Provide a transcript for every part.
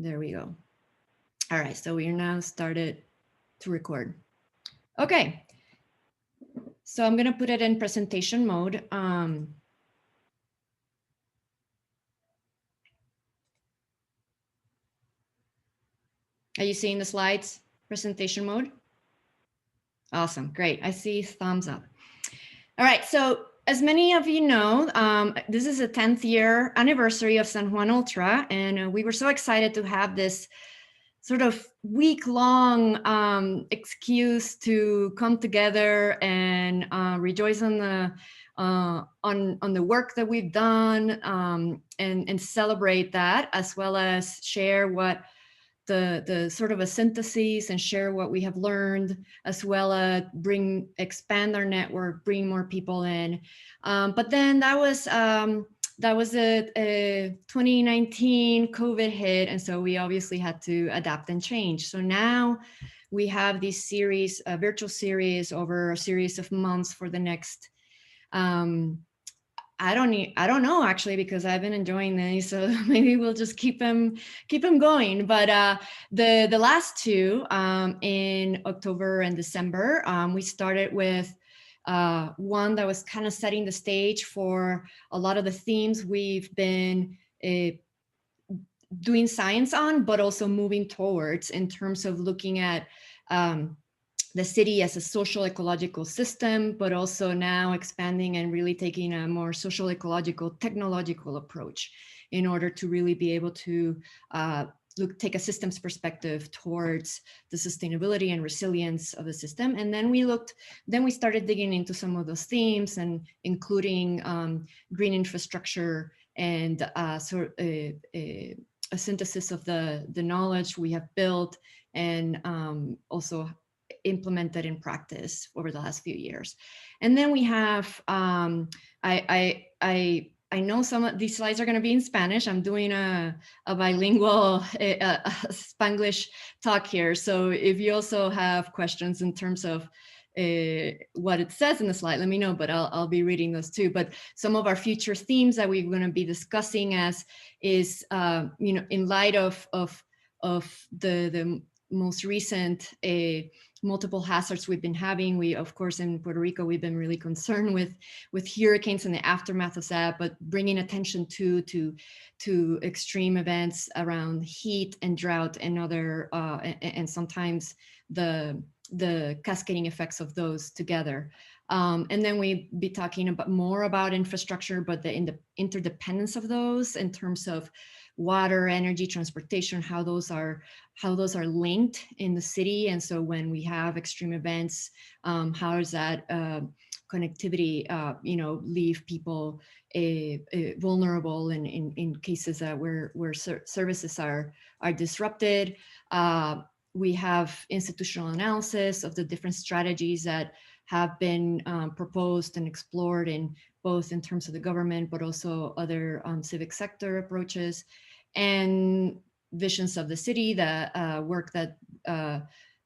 There we go. All right, so we are now started to record. Okay, so I'm gonna put it in presentation mode. Are you seeing the slides? Presentation mode? Awesome, great. I see thumbs up. All right, so as many of you know, this is the 10th year anniversary of San Juan ULTRA, and we were so excited to have this sort of week-long excuse to come together and rejoice on the work that we've done and celebrate that, as well as share what the sort of a synthesis and share what we have learned, as well as expand our network, bring more people in. But then that was a 2019 COVID hit, and so we obviously had to adapt and change. So now we have this series, a virtual series over a series of months for the next. I don't know actually, because I've been enjoying these, so maybe we'll just keep them going. But the last two in October and December, we started with one that was kind of setting the stage for a lot of the themes we've been doing science on, but also moving towards in terms of looking at the city as a social ecological system, but also now expanding and really taking a more social ecological technological approach in order to really be able to take a systems perspective towards the sustainability and resilience of the system. And then we started digging into some of those themes, and including green infrastructure and a synthesis of the knowledge we have built and also implemented in practice over the last few years. And then we have, I know some of these slides are going to be in Spanish. I'm doing a bilingual Spanglish talk here. So if you also have questions in terms of what it says in the slide, let me know, but I'll be reading those too. But some of our future themes that we're going to be discussing is in light of the most recent multiple hazards we've been having. We, of course, in Puerto Rico, we've been really concerned with hurricanes and the aftermath of that, but bringing attention to extreme events around heat and drought and other, and sometimes the cascading effects of those together. And then we'll be talking more about infrastructure, but the interdependence of those in terms of water, energy, transportation, how those are linked in the city. And so when we have extreme events, how does that connectivity, leave people vulnerable in cases that where services are disrupted. We have institutional analysis of the different strategies that have been proposed and explored in both in terms of the government, but also other civic sector approaches, and visions of the city, the work that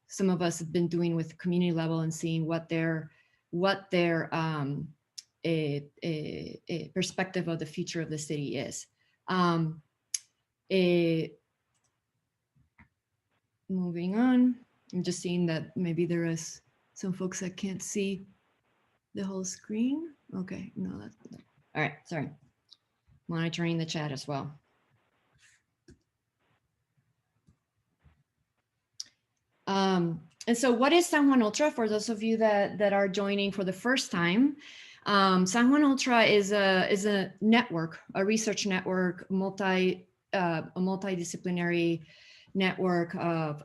some of us have been doing with community level and seeing what their perspective of the future of the city is. Moving on, I'm just seeing that maybe there is some folks that can't see the whole screen. Okay, no, that's all right. Sorry, monitoring the chat as well. And so what is San Juan ULTRA? For those of you that are joining for the first time, San Juan ULTRA is a network, a research network, a multidisciplinary network of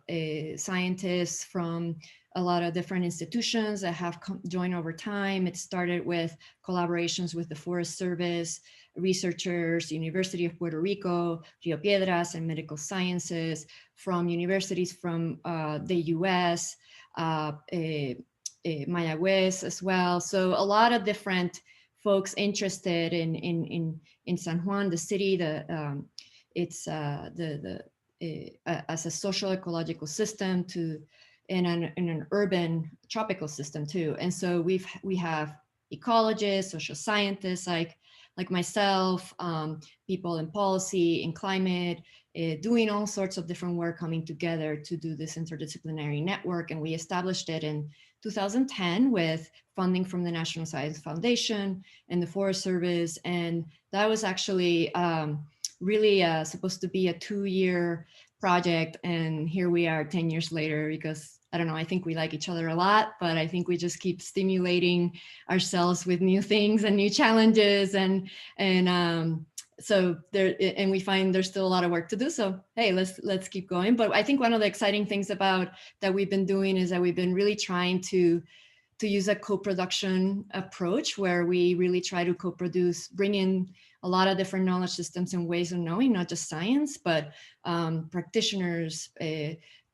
scientists from a lot of different institutions that have joined over time. It started with collaborations with the Forest Service, researchers, University of Puerto Rico, Rio Piedras, and medical sciences, from universities from the US, Mayagüez as well. So a lot of different folks interested in San Juan, the city, as a social ecological system in an urban tropical system too. And so we have ecologists, social scientists like like myself, people in policy, in climate, doing all sorts of different work coming together to do this interdisciplinary network. And we established it in 2010 with funding from the National Science Foundation and the Forest Service. And that was actually really supposed to be a 2-year project. And here we are 10 years later, because I don't know, I think we like each other a lot, but I think we just keep stimulating ourselves with new things and new challenges. So there, and we find there's still a lot of work to do. So, hey, let's keep going. But I think one of the exciting things about that we've been doing is that we've been really trying to use a co-production approach, where we really try to co-produce, bring in a lot of different knowledge systems and ways of knowing, not just science, but practitioners,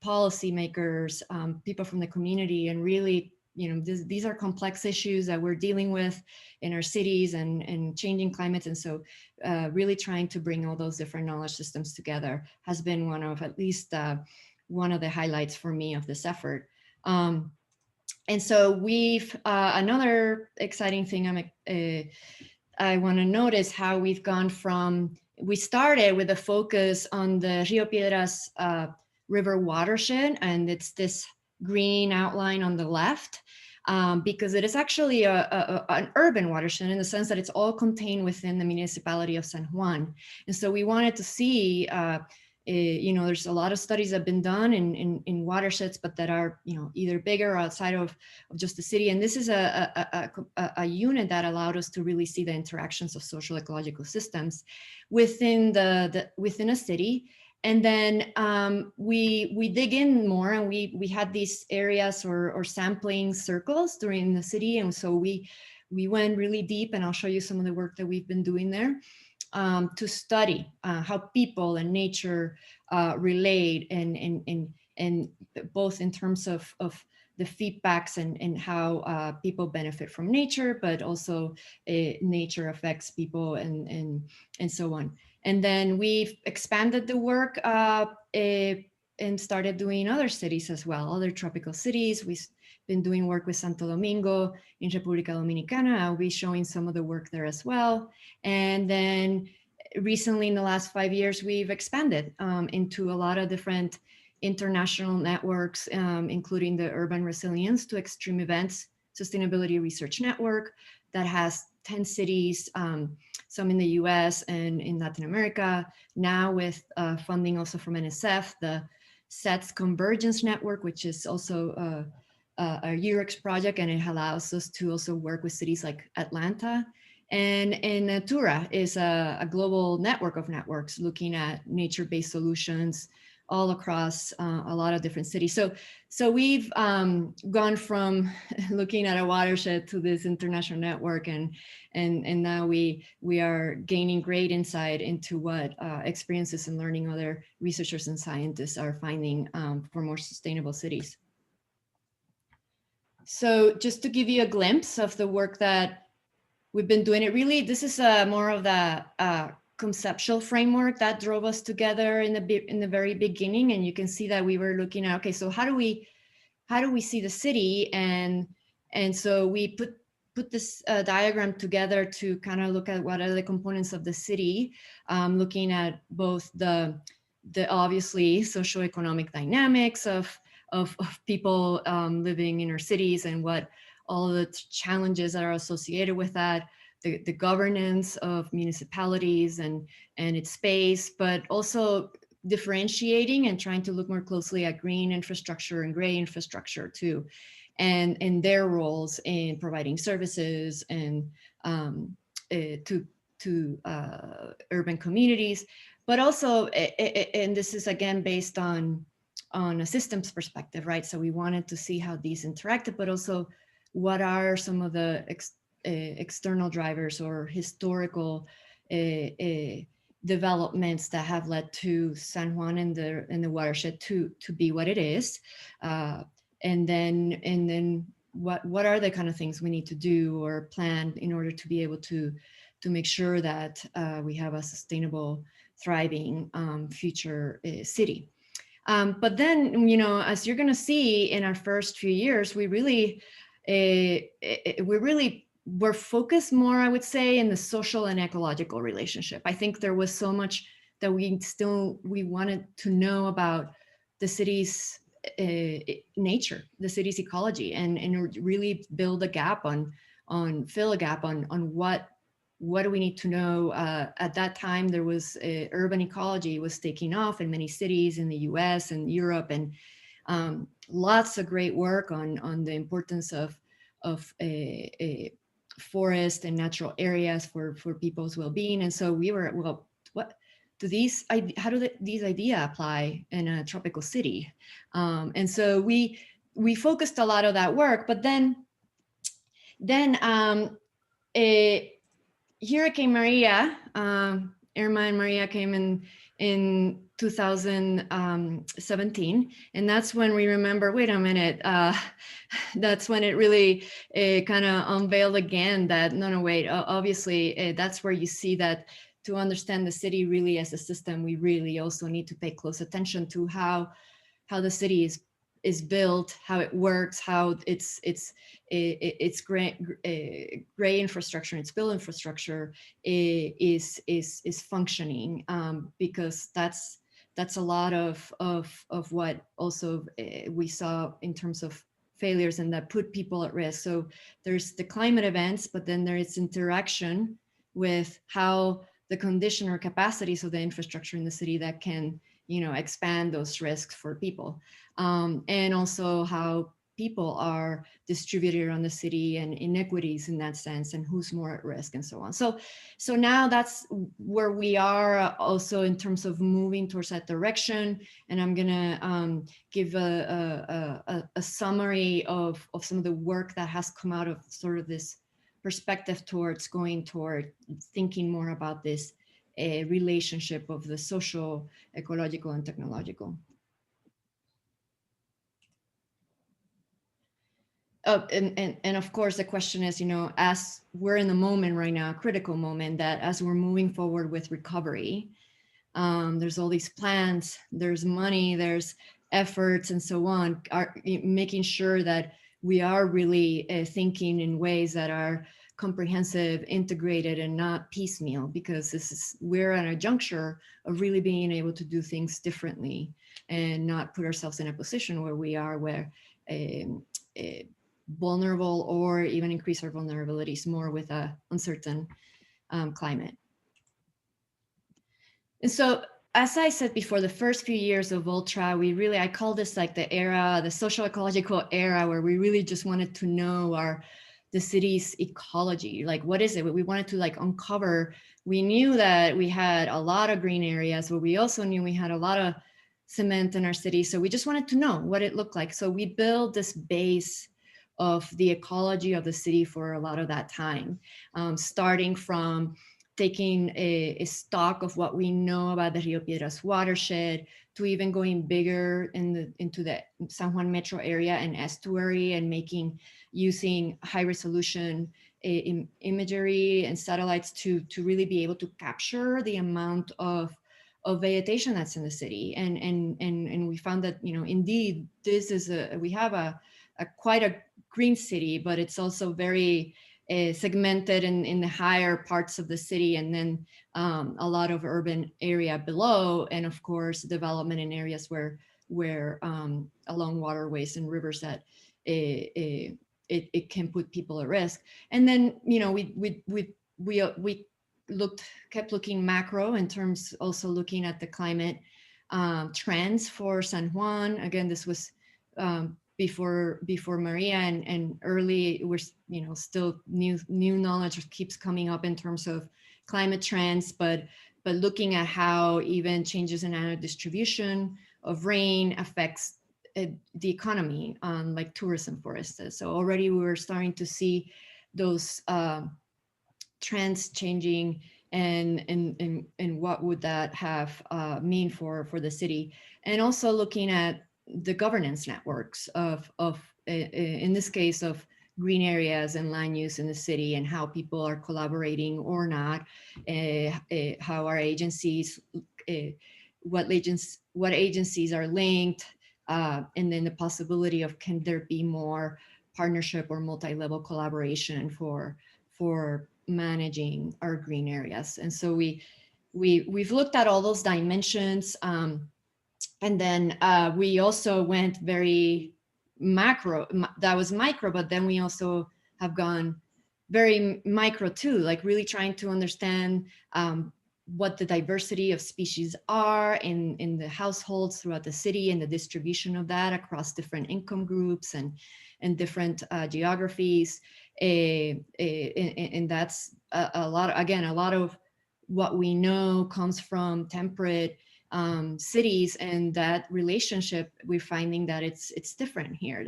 policymakers, people from the community, and really, you know, these are complex issues that we're dealing with in our cities and changing climates. And so really trying to bring all those different knowledge systems together has been one of, at least one of the highlights for me of this effort. And so we've, another exciting thing I want to notice how we've gone from, we started with a focus on the Rio Piedras river watershed, and it's this green outline on the left, because it is actually an urban watershed in the sense that it's all contained within the municipality of San Juan. And so we wanted to see, you know, there's a lot of studies that have been done in watersheds, but that are, you know, either bigger or outside of just the city. And this is a unit that allowed us to really see the interactions of social ecological systems within within a city. And then we dig in more, and we had these areas or sampling circles during the city. And so we went really deep, and I'll show you some of the work that we've been doing there. To study how people and nature relate, and both in terms of the feedbacks and how people benefit from nature, but also nature affects people and so on. And then we've expanded the work and started doing other cities as well, other tropical cities. We've been doing work with Santo Domingo in República Dominicana. I'll be showing some of the work there as well. And then recently, in the last 5 years, we've expanded into a lot of different international networks, including the Urban Resilience to Extreme Events Sustainability Research Network that has 10 cities, some in the US and in Latin America, now with funding also from NSF, the SETS Convergence Network, which is also a UREX project, and it allows us to also work with cities like Atlanta. And Natura is a global network of networks looking at nature-based solutions all across a lot of different cities. So we've gone from looking at a watershed to this international network, and now we are gaining great insight into what experiences and learning other researchers and scientists are finding for more sustainable cities. So just to give you a glimpse of the work that we've been doing, this is more of the conceptual framework that drove us together in the very beginning. And you can see that we were looking at, okay, so how do we see the city? And so we put this diagram together to kind of look at what are the components of the city, looking at both the obviously socioeconomic dynamics of people living in our cities, and what all the challenges that are associated with that, the governance of municipalities and its space, but also differentiating and trying to look more closely at green infrastructure and gray infrastructure too, and their roles in providing services and to urban communities, but also, and this is again based on a systems perspective, right? So we wanted to see how these interacted, but also what are some of the external drivers or historical developments that have led to San Juan and the watershed to be what it is, and then what are the kind of things we need to do or plan in order to be able to make sure that we have a sustainable, thriving future city. But then, you know, as you're going to see in our first few years, we really were focused more, I would say, in the social and ecological relationship. I think there was so much that we wanted to know about the city's nature, the city's ecology, and really build a gap fill a gap on what do we need to know. At that time, there was urban ecology was taking off in many cities in the US and Europe, and lots of great work on the importance of a forest and natural areas for people's well-being. And so we were, well, what do these, how do these ideas apply in a tropical city? And so we focused a lot of that work, but then Hurricane Maria, Irma and Maria came in 2017, and that's when we remember, wait a minute, that's when it really kind of unveiled again that, no, wait, obviously that's where you see that to understand the city really as a system, we really also need to pay close attention to how the city is built, how it works, how it's gray infrastructure, its built infrastructure is functioning, because that's a lot of what also we saw in terms of failures and that put people at risk. So there's the climate events, but then there is interaction with how the condition or capacities of the infrastructure in the city that can, expand those risks for people. And also how people are distributed around the city and inequities in that sense, and who's more at risk and so on. So now that's where we are also in terms of moving towards that direction. And I'm gonna give a summary of some of the work that has come out of sort of this perspective towards going toward thinking more about this relationship of the social, ecological, and technological. And of course, the question is, as we're in the moment right now, a critical moment, that as we're moving forward with recovery, there's all these plans, there's money, there's efforts, and so on, are making sure that we are really thinking in ways that are comprehensive, integrated, and not piecemeal, because we're at a juncture of really being able to do things differently and not put ourselves in a position where we are vulnerable or even increase our vulnerabilities more with a uncertain climate. And so, as I said before, the first few years of Ultra, I call this like the social ecological era, where we really just wanted to know the city's ecology. Like, what is it? We wanted to uncover. We knew that we had a lot of green areas, but we also knew we had a lot of cement in our city. So we just wanted to know what it looked like. So we built this base of the ecology of the city for a lot of that time, starting from taking a stock of what we know about the Rio Piedras watershed, to even going bigger into the San Juan metro area and estuary, and using high resolution imagery and satellites to really be able to capture the amount of vegetation that's in the city. And we found that, indeed, we have quite a green city, but it's also very segmented in the higher parts of the city, and then a lot of urban area below, and of course development in areas where along waterways and rivers that it can put people at risk. And then we kept looking macro in terms, also looking at the climate trends for San Juan. Again, this was before Maria, and early, we're still new knowledge keeps coming up in terms of climate trends, but looking at how even changes in annual distribution of rain affects the economy, on like tourism, for instance. So already we were starting to see those trends changing, and what would that have mean for the city, and also looking at the governance networks of in this case of green areas and land use in the city, and how people are collaborating or not, how our agencies, what agencies are linked, and then the possibility of, can there be more partnership or multi-level collaboration for for managing our green areas. And so we've looked at all those dimensions. And then we also went very macro, that was micro, but then we also have gone very micro too, like really trying to understand what the diversity of species are in the households throughout the city, and the distribution of that across different income groups and different geographies. And that's a lot, again, a lot of what we know comes from temperate cities, and that relationship, we're finding that it's different here,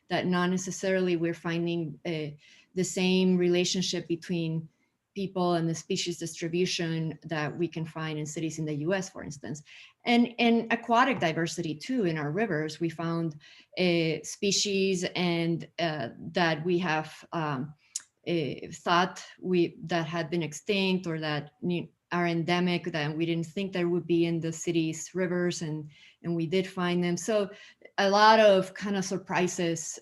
that not necessarily we're finding the same relationship between people and the species distribution that we can find in cities in the US, for instance. And aquatic diversity too. In our rivers, we found species and that we have thought that had been extinct, or that are endemic, that we didn't think there would be in the city's rivers, and we did find them. So a lot of kind of surprises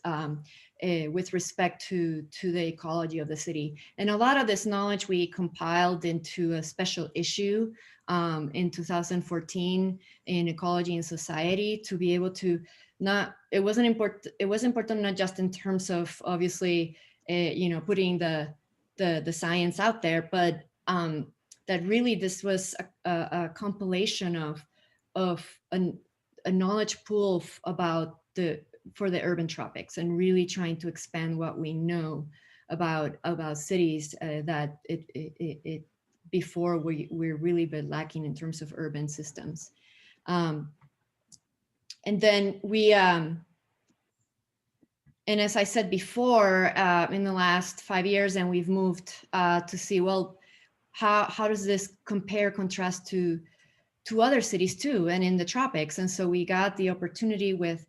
with respect to the ecology of the city. And a lot of this knowledge we compiled into a special issue in 2014 in Ecology and Society, to be able to it was important not just in terms of obviously putting the science out there, but that really this was a compilation of a knowledge pool for the urban tropics, and really trying to expand what we know about cities that it before we're really been lacking in terms of urban systems. And then we and as I said before, in the last 5 years, and we've moved to see, well, how does this contrast to other cities too, and in the tropics. And so we got the opportunity with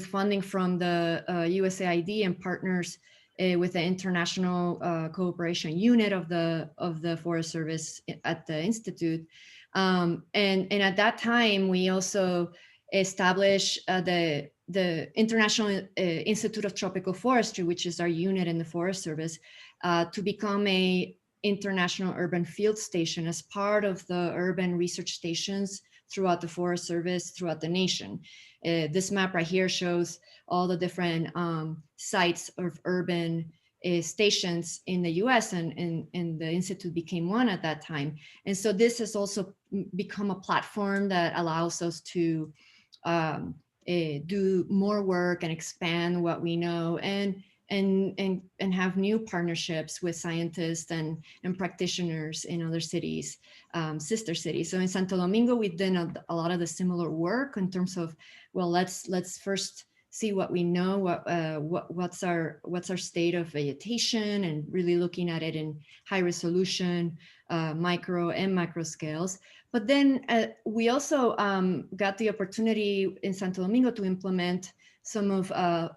funding from the USAID and partners with the International Cooperation Unit of the Forest Service at the Institute. And at that time, we also established the International Institute of Tropical Forestry, which is our unit in the Forest Service, to become a international urban field station as part of the urban research stations throughout the Forest Service, throughout the nation. This map right here shows all the different sites of urban stations in the US, and the Institute became one at that time. And so this has also become a platform that allows us to do more work and expand what we know, and have new partnerships with scientists and practitioners in other cities, sister cities. So in Santo Domingo, we've done a lot of the similar work in terms of, well, let's first see what we know, what's our state of vegetation, and really looking at it in high resolution, micro and macro scales. But then we also got the opportunity in Santo Domingo to implement some of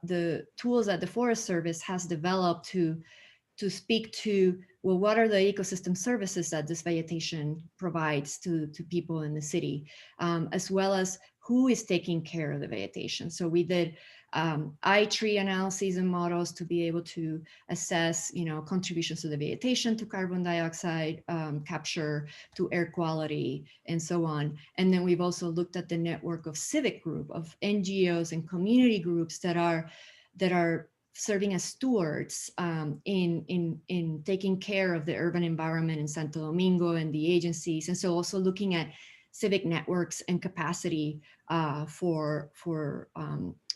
the tools that the Forest Service has developed to speak to, well, what are the ecosystem services that this vegetation provides to people in the city, as well as who is taking care of the vegetation. So we did eye tree analyses and models to be able to assess, contributions to the vegetation, to carbon dioxide capture, to air quality, and so on. And then we've also looked at the network of civic group, of NGOs and community groups that are serving as stewards in taking care of the urban environment in Santo Domingo and the agencies. And so also looking at civic networks and capacity for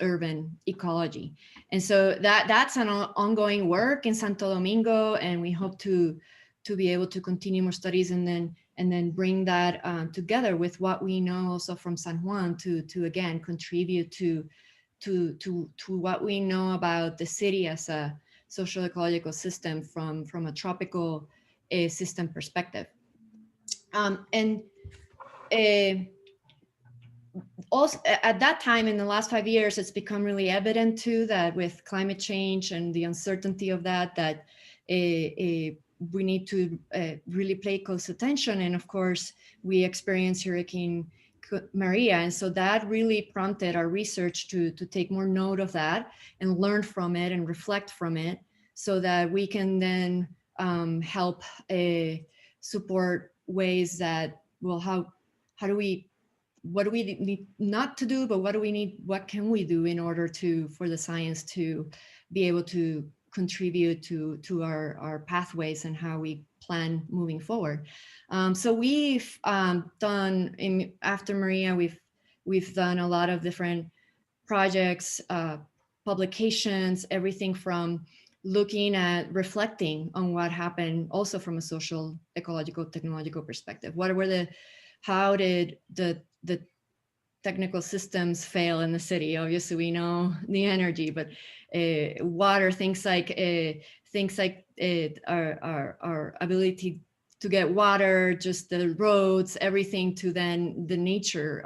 urban ecology. And so that's an ongoing work in Santo Domingo, and we hope to be able to continue more studies and then bring that together with what we know also from San Juan to again contribute to what we know about the city as a social ecological system from a tropical system perspective. Also at that time, in the last 5 years, it's become really evident too that with climate change and the uncertainty of that we need to really pay close attention. And of course, we experienced Hurricane Maria, and so that really prompted our research to take more note of that and learn from it and reflect from it, so that we can then help support ways that, well, how do we, what do we need not to do, but what can we do in order for the science to be able to contribute to our pathways and how we plan moving forward. So we've done, after Maria, we've done a lot of different projects, publications, everything from looking at reflecting on what happened also from a social, ecological, technological perspective. How did the technical systems fail in the city? Obviously, we know the energy, but water, things like our ability to get water, just the roads, everything, to then the nature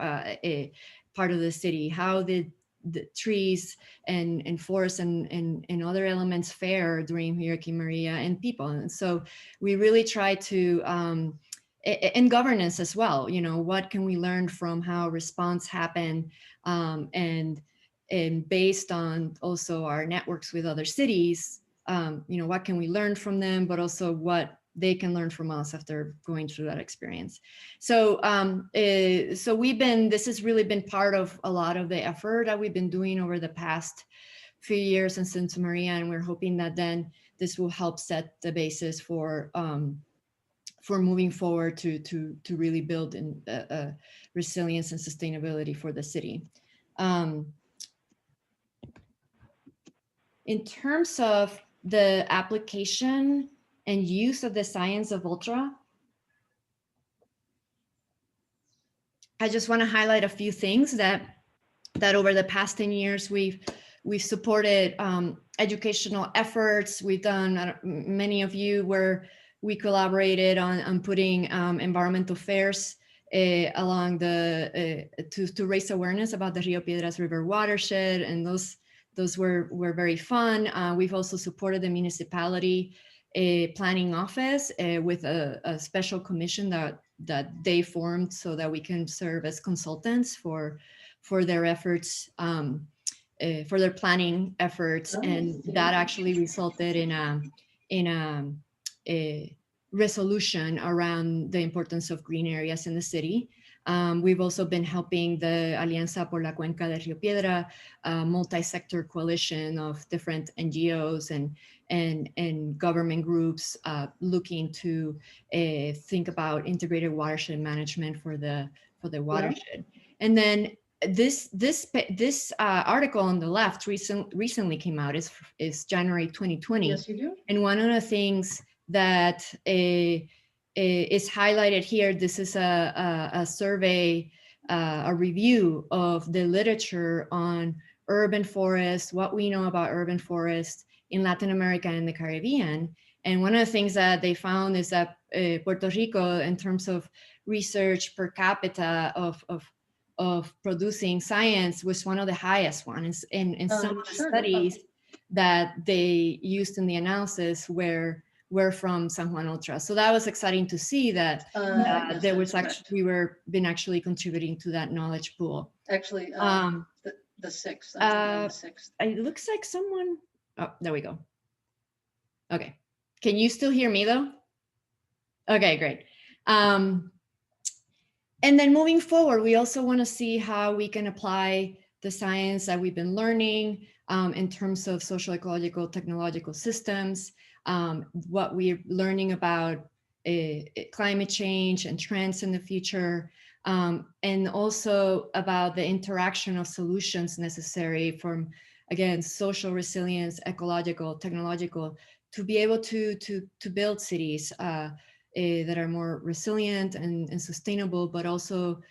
part of the city. How did the trees and forests and other elements fare during Hurricane Maria, and people? And so we really try to and governance as well. What can we learn from how response happened, and based on also our networks with other cities, what can we learn from them, but also what they can learn from us after going through that experience. So this has really been part of a lot of the effort that we've been doing over the past few years in Santa Maria, and we're hoping that then this will help set the basis for moving forward to really build resilience and sustainability for the city. In terms of the application and use of the science of ultra, I just want to highlight a few things that over the past 10 years we've supported educational efforts. We've done, many of you, where we collaborated on putting environmental fairs along to raise awareness about the Rio Piedras River watershed, and those were very fun. We've also supported the municipality planning office with a special commission that they formed so that we can serve as consultants for their efforts, for their planning efforts. And that actually resulted in a resolution around the importance of green areas in the city. We've also been helping the Alianza por la Cuenca del Río Piedra, a multi-sector coalition of different NGOs and government groups looking to think about integrated watershed management for the watershed. And then this article on the left recently came out, is January 2020. Yes, you do. And one of the things that is highlighted here, this is a survey, a review of the literature on urban forests, what we know about urban forests in Latin America and the Caribbean. And one of the things that they found is that Puerto Rico, in terms of research per capita of producing science, was one of the highest ones. In some of the studies that they used in the analysis were from San Juan ULTRA. So that was exciting to see that yes, there was actually, been actually contributing to that knowledge pool. Actually, the sixth. The sixth. It looks like someone, oh, there we go. Okay. Can you still hear me though? Okay, great. And then moving forward, we also want to see how we can apply the science that we've been learning in terms of social, ecological, technological systems, what we're learning about climate change and trends in the future, and also about the interaction of solutions necessary from, again, social resilience, ecological, technological, to be able to build cities that are more resilient and sustainable, but also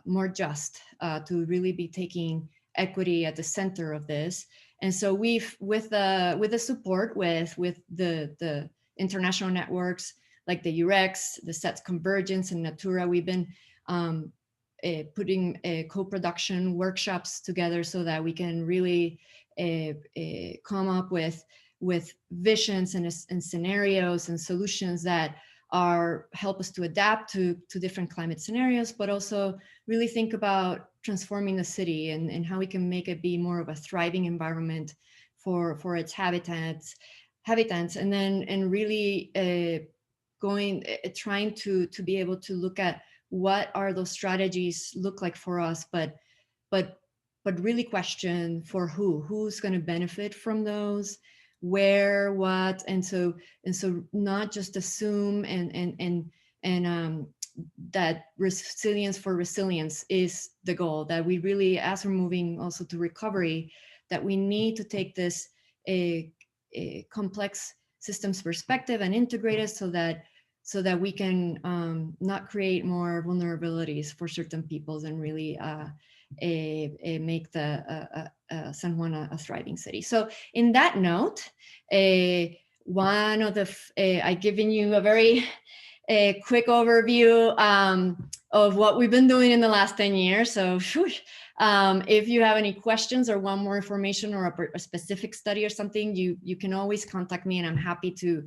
more just, to really be taking equity at the center of this. And so we've, with the support with the international networks like the UREX, the SETS Convergence, and Natura, we've been putting co-production workshops together so that we can really come up with visions and scenarios and solutions that help us to adapt to different climate scenarios, but also really think about transforming the city and how we can make it be more of a thriving environment for its habitats, habitants, and then really trying to be able to look at what are those strategies look like for us, but really question for who's going to benefit from those, where, what, and so not just assume and that resilience for resilience is the goal, that we really, as we're moving also to recovery, that we need to take this a complex systems perspective and integrate it so that we can not create more vulnerabilities for certain peoples, and really make the San Juan a thriving city. So in that note, one of the, I've given you a very quick overview of what we've been doing in the last 10 years. So if you have any questions or want more information or a specific study or something, you can always contact me, and I'm happy to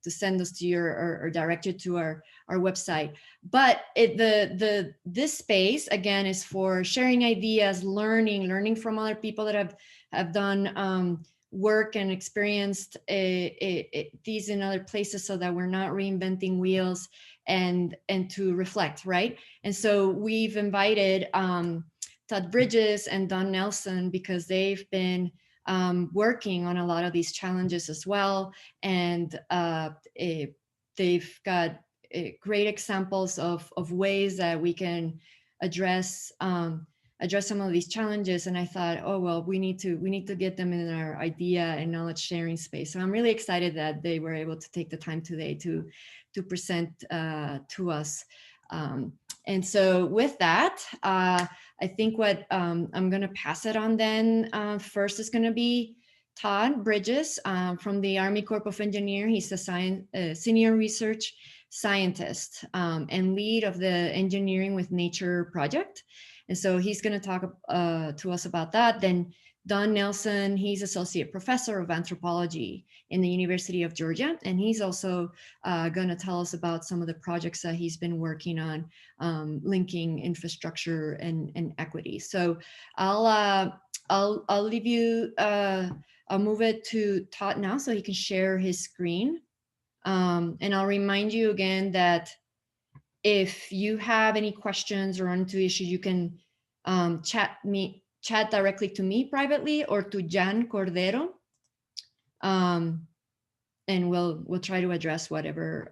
send those to you or direct you to our website. But this space again is for sharing ideas, learning from other people that have done work and experienced these in other places, so that we're not reinventing wheels, and to reflect, right? And so we've invited Todd Bridges and Don Nelson, because they've been working on a lot of these challenges as well, and they've got great examples of ways that we can address some of these challenges. And I thought, oh well, we need to get them in our idea and knowledge sharing space. So I'm really excited that they were able to take the time today to present to us. And so with that, I think what I'm going to pass it on then. First is going to be Todd Bridges from the Army Corps of Engineers. He's a senior research scientist and lead of the Engineering with Nature project. And so he's going to talk to us about that. Then Don Nelson, he's Associate Professor of Anthropology in the University of Georgia. And he's also going to tell us about some of the projects that he's been working on, linking infrastructure and equity. So I'll leave you, I'll move it to Todd now so he can share his screen. And I'll remind you again that if you have any questions or run into issues, you can chat directly to me privately or to Jan Cordero, and we'll try to address whatever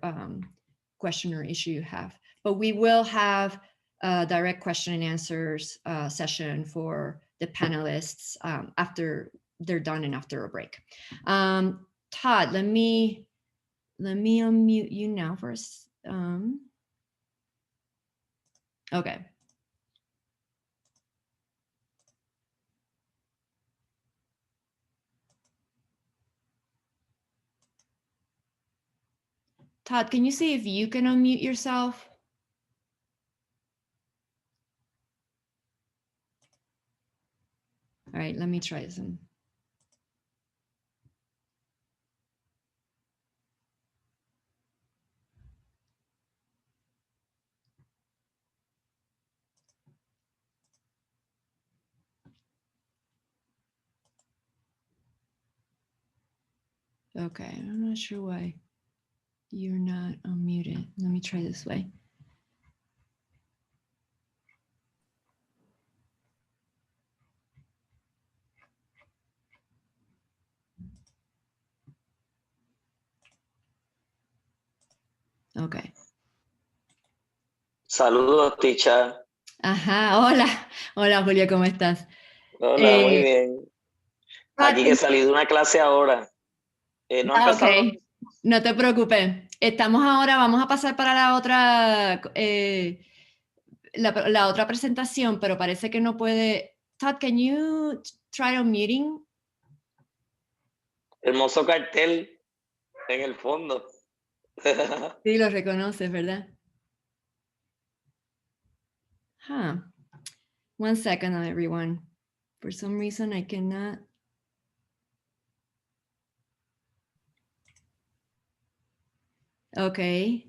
question or issue you have. But we will have a direct question and answers session for the panelists after they're done and after a break. Todd, let me unmute you now first. Okay. Todd, can you see if you can unmute yourself? All right, let me try this one. Okay, I'm not sure why you're not unmuted. Let me try this way. Okay. Saludos, Tischa. Ajá, hola. Hola, Julio, ¿cómo estás? Hola, muy bien. Aquí que salí de una clase ahora. No ha empezado. Ok, no te preocupes. Estamos ahora, vamos a pasar para la otra, la otra presentación, pero parece que no puede. Todd, can you try unmuting? Hermoso cartel en el fondo. Sí, lo reconoces, ¿verdad? Huh. 1 second, everyone. For some reason, I cannot. Okay.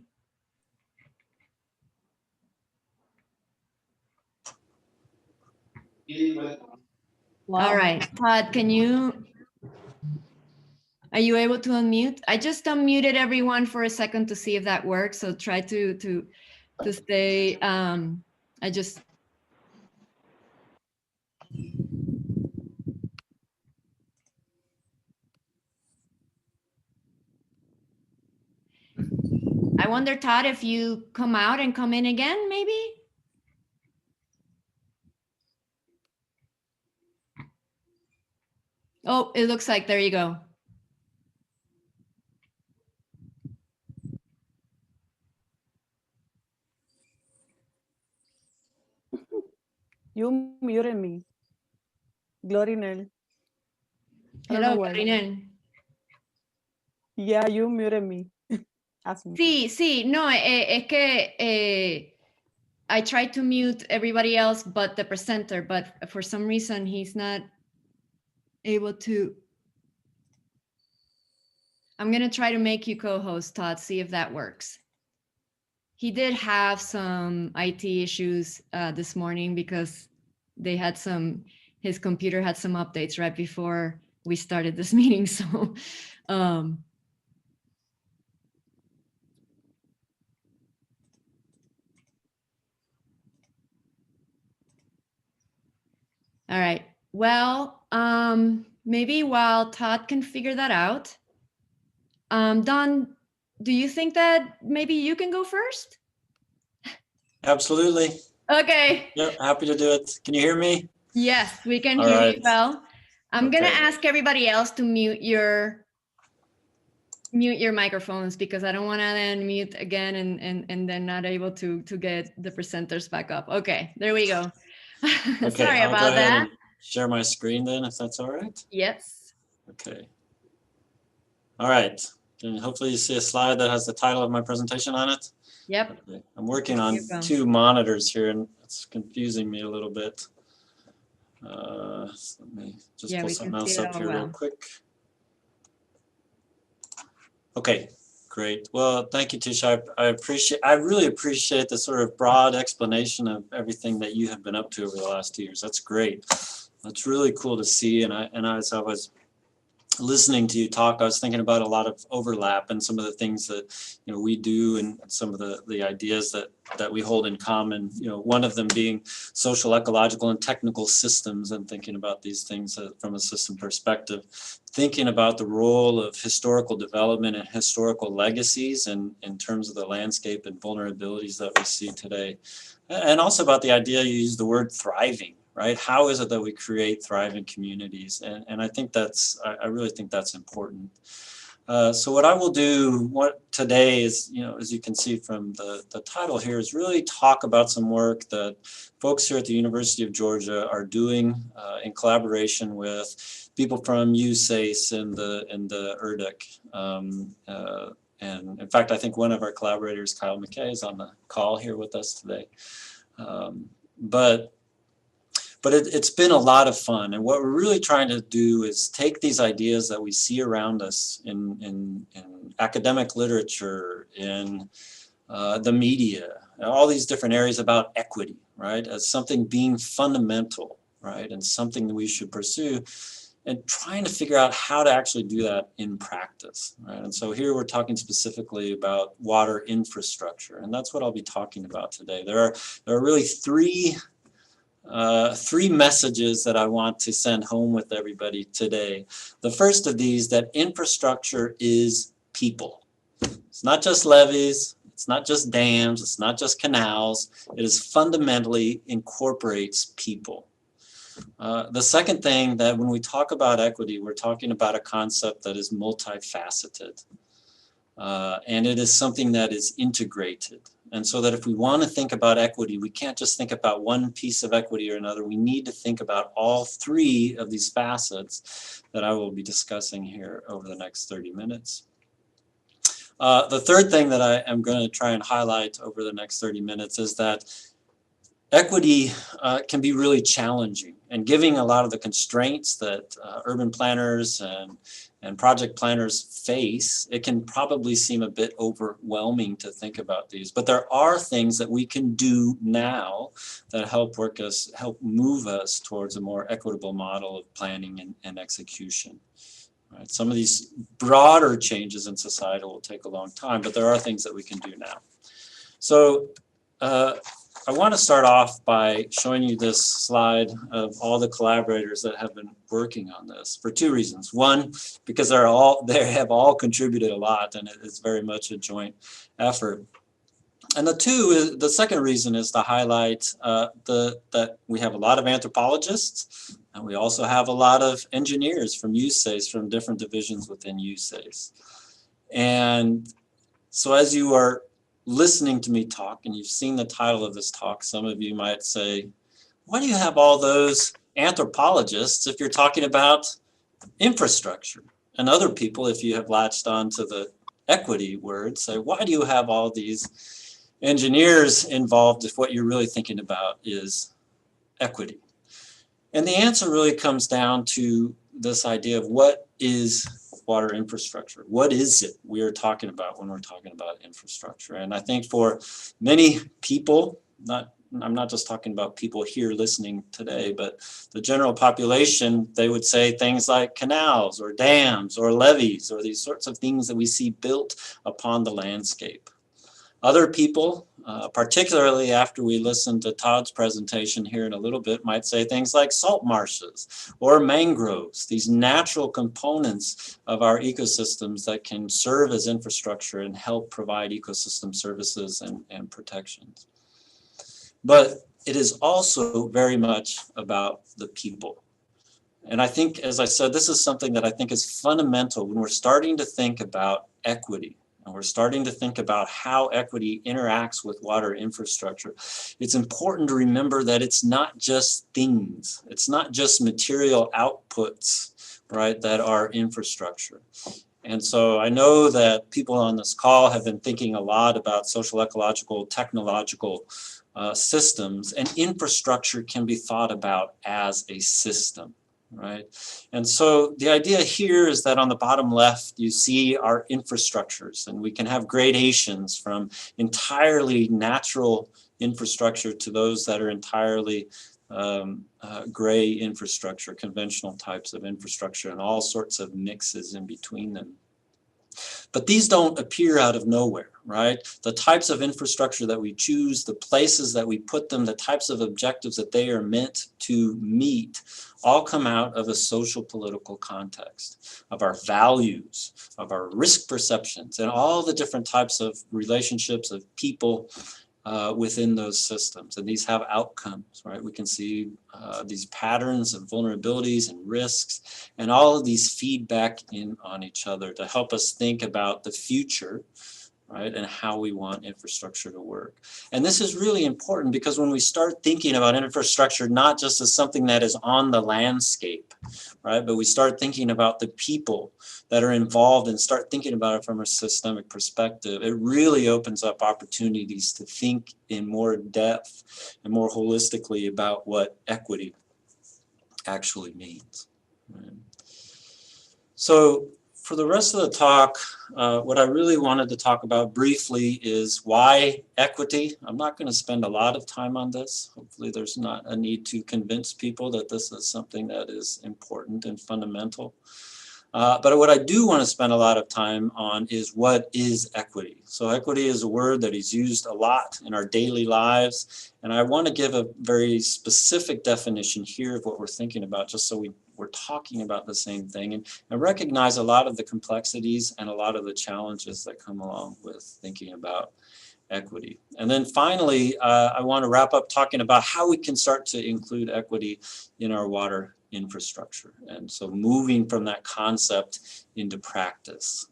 Wow. All right, Todd, are Are you able to unmute? I just unmuted everyone for a second to see if that works. So try to stay. I just. I wonder, Todd, if you come out and come in again, maybe? Oh, it looks like, there you go. You muted me. Glorinel. Hello, Glorinel. Yeah, you muted me. Sí, no, es que I tried to mute everybody else but the presenter, but for some reason he's not able to. I'm gonna try to make you co-host, Todd, see if that works. He did have some IT issues this morning because they had his computer had some updates right before we started this meeting, so. All right, well, maybe while Todd can figure that out, Don, do you think that maybe you can go first? Absolutely. Okay. Yep, happy to do it. Can you hear me? Yes, we can All hear right. you well. I'm gonna Okay. ask everybody else to mute your microphones because I don't want to then mute again and then not able to get the presenters back up. Okay, there we go. Okay, Sorry I'll about go ahead that. and share my screen then, if that's all right. Yes. Okay. All right. And hopefully you see a slide that has the title of my presentation on it. Yep. Okay. I'm working on Here you go. 2 monitors here, and it's confusing me a little bit. So let me just Yeah, pull we something can see else it up all here real well. quick. Okay, great. Well, thank you, Tischa. I really appreciate the sort of broad explanation of everything that you have been up to over the last 2 years. That's great. That's really cool to see. And as I was listening to you talk, I was thinking about a lot of overlap and some of the things that we do, and some of the ideas that we hold in common. One of them being social, ecological, and technical systems, and thinking about these things from a system perspective. Thinking about the role of historical development and historical legacies in terms of the landscape and vulnerabilities that we see today, and also about the idea you used the word thriving. Right? How is it that we create thriving communities? And I think I really think that's important. So what I will do today is, as you can see from the title here, is really talk about some work that folks here at the University of Georgia are doing in collaboration with people from USACE and the URDIC. And in fact, I think one of our collaborators, Kyle McKay, is on the call here with us today. But it's been a lot of fun, and what we're really trying to do is take these ideas that we see around us in academic literature, in the media, all these different areas about equity, right, as something being fundamental, right, and something that we should pursue, and trying to figure out how to actually do that in practice, right? And so here we're talking specifically about water infrastructure, and that's what I'll be talking about today. There are really three messages that I want to send home with everybody today. The first of these, that infrastructure is people. It's not just levees, it's not just dams, it's not just canals. It is fundamentally incorporates people. The second thing, that when we talk about equity, we're talking about a concept that is multifaceted. And it is something that is integrated. And so that if we want to think about equity, we can't just think about one piece of equity or another. We need to think about all 3 of these facets that I will be discussing here over the next 30 minutes. The third thing that I am going to try and highlight over the next 30 minutes is that equity can be really challenging, and giving a lot of the constraints that urban planners and project planners face, it can probably seem a bit overwhelming to think about these. But there are things that we can do now that help move us towards a more equitable model of planning and execution. Right? Some of these broader changes in society will take a long time, but there are things that we can do now. So I want to start off by showing you this slide of all the collaborators that have been working on this for two reasons. One, because they have all contributed a lot, and it's very much a joint effort. And the second reason is to highlight that we have a lot of anthropologists, and we also have a lot of engineers from USACE, from different divisions within USACE. And so as you are listening to me talk, and you've seen the title of this talk, some of you might say, why do you have all those anthropologists if you're talking about infrastructure? And other people, if you have latched on to the equity word, say, why do you have all these engineers involved if what you're really thinking about is equity? And the answer really comes down to this idea of what is water infrastructure. What is it we are talking about when we're talking about infrastructure? And I think for many people, I'm not just talking about people here listening today, but the general population, they would say things like canals or dams or levees or these sorts of things that we see built upon the landscape. Other people, particularly after we listen to Todd's presentation here in a little bit, might say things like salt marshes or mangroves, these natural components of our ecosystems that can serve as infrastructure and help provide ecosystem services and protections. But it is also very much about the people. And I think, as I said, this is something that I think is fundamental when we're starting to think about equity. And we're starting to think about how equity interacts with water infrastructure. It's important to remember that it's not just things. It's not just material outputs, right, that are infrastructure. And so I know that people on this call have been thinking a lot about social, ecological, technological systems, and infrastructure can be thought about as a system. Right. And so the idea here is that on the bottom left, you see our infrastructures, and we can have gradations from entirely natural infrastructure to those that are entirely gray infrastructure, conventional types of infrastructure, and all sorts of mixes in between them. But these don't appear out of nowhere, right? The types of infrastructure that we choose, the places that we put them, the types of objectives that they are meant to meet, all come out of a social political context, of our values, of our risk perceptions, and all the different types of relationships of people within those systems. And these have outcomes, right? We can see these patterns of vulnerabilities and risks, and all of these feedback in on each other to help us think about the future, right, and how we want infrastructure to work. And this is really important because when we start thinking about infrastructure, not just as something that is on the landscape, right, but we start thinking about the people that are involved and start thinking about it from a systemic perspective, it really opens up opportunities to think in more depth and more holistically about what equity actually means. Right? So for the rest of the talk, what I really wanted to talk about briefly is why equity. I'm not going to spend a lot of time on this. Hopefully there's not a need to convince people that this is something that is important and fundamental. But what I do want to spend a lot of time on is what is equity. So equity is a word that is used a lot in our daily lives. And I want to give a very specific definition here of what we're thinking about, just so we're talking about the same thing and recognize a lot of the complexities and a lot of the challenges that come along with thinking about equity. And then finally, I want to wrap up talking about how we can start to include equity in our water infrastructure. And so moving from that concept into practice,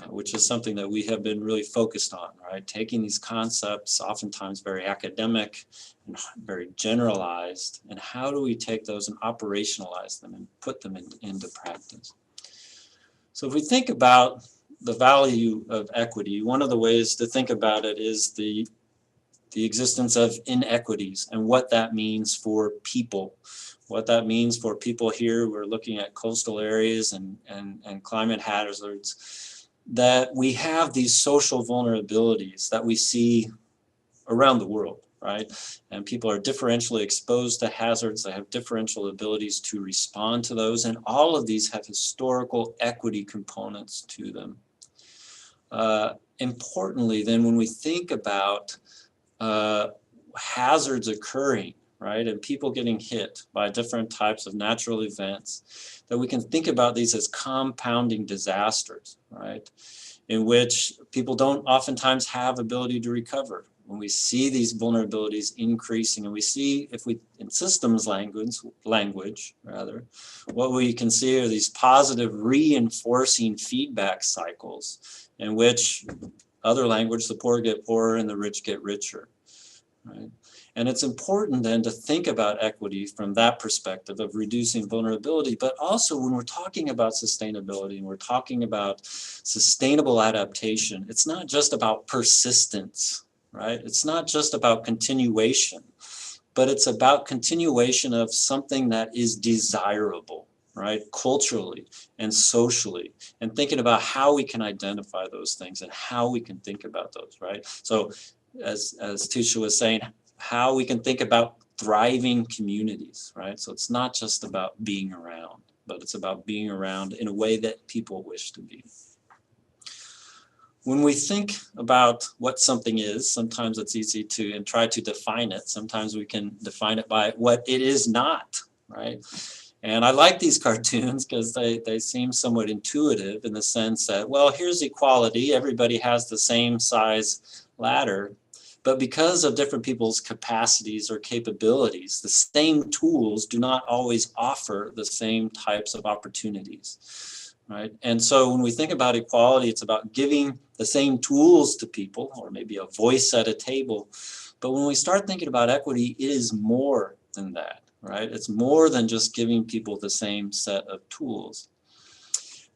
which is something that we have been really focused on, right? Taking these concepts, oftentimes very academic and very generalized, and how do we take those and operationalize them and put them into practice? So if we think about the value of equity, one of the ways to think about it is the existence of inequities and what that means for people. What that means for people here, we're looking at coastal areas and climate hazards, that we have these social vulnerabilities that we see around the world, right? And people are differentially exposed to hazards. They have differential abilities to respond to those. And all of these have historical equity components to them. Importantly, then, when we think about hazards occurring, right, and people getting hit by different types of natural events, that we can think about these as compounding disasters, right, in which people don't oftentimes have ability to recover. When we see these vulnerabilities increasing, and we see, if we, in systems language rather, what we can see are these positive reinforcing feedback cycles in which other language, the poor get poorer and the rich get richer, right? And it's important then to think about equity from that perspective of reducing vulnerability, but also when we're talking about sustainability and we're talking about sustainable adaptation, it's not just about persistence, right? It's not just about continuation, but it's about continuation of something that is desirable, right? Culturally and socially, and thinking about how we can identify those things and how we can think about those, right? So as Tischa was saying, how we can think about thriving communities, right? So it's not just about being around, but it's about being around in a way that people wish to be. When we think about what something is, sometimes it's easy to and try to define it. Sometimes we can define it by what it is not, right? And I like these cartoons because they seem somewhat intuitive in the sense that, well, here's equality. Everybody has the same size ladder. But because of different people's capacities or capabilities, the same tools do not always offer the same types of opportunities, right? And so when we think about equality, it's about giving the same tools to people, or maybe a voice at a table. But when we start thinking about equity, it is more than that, right? It's more than just giving people the same set of tools.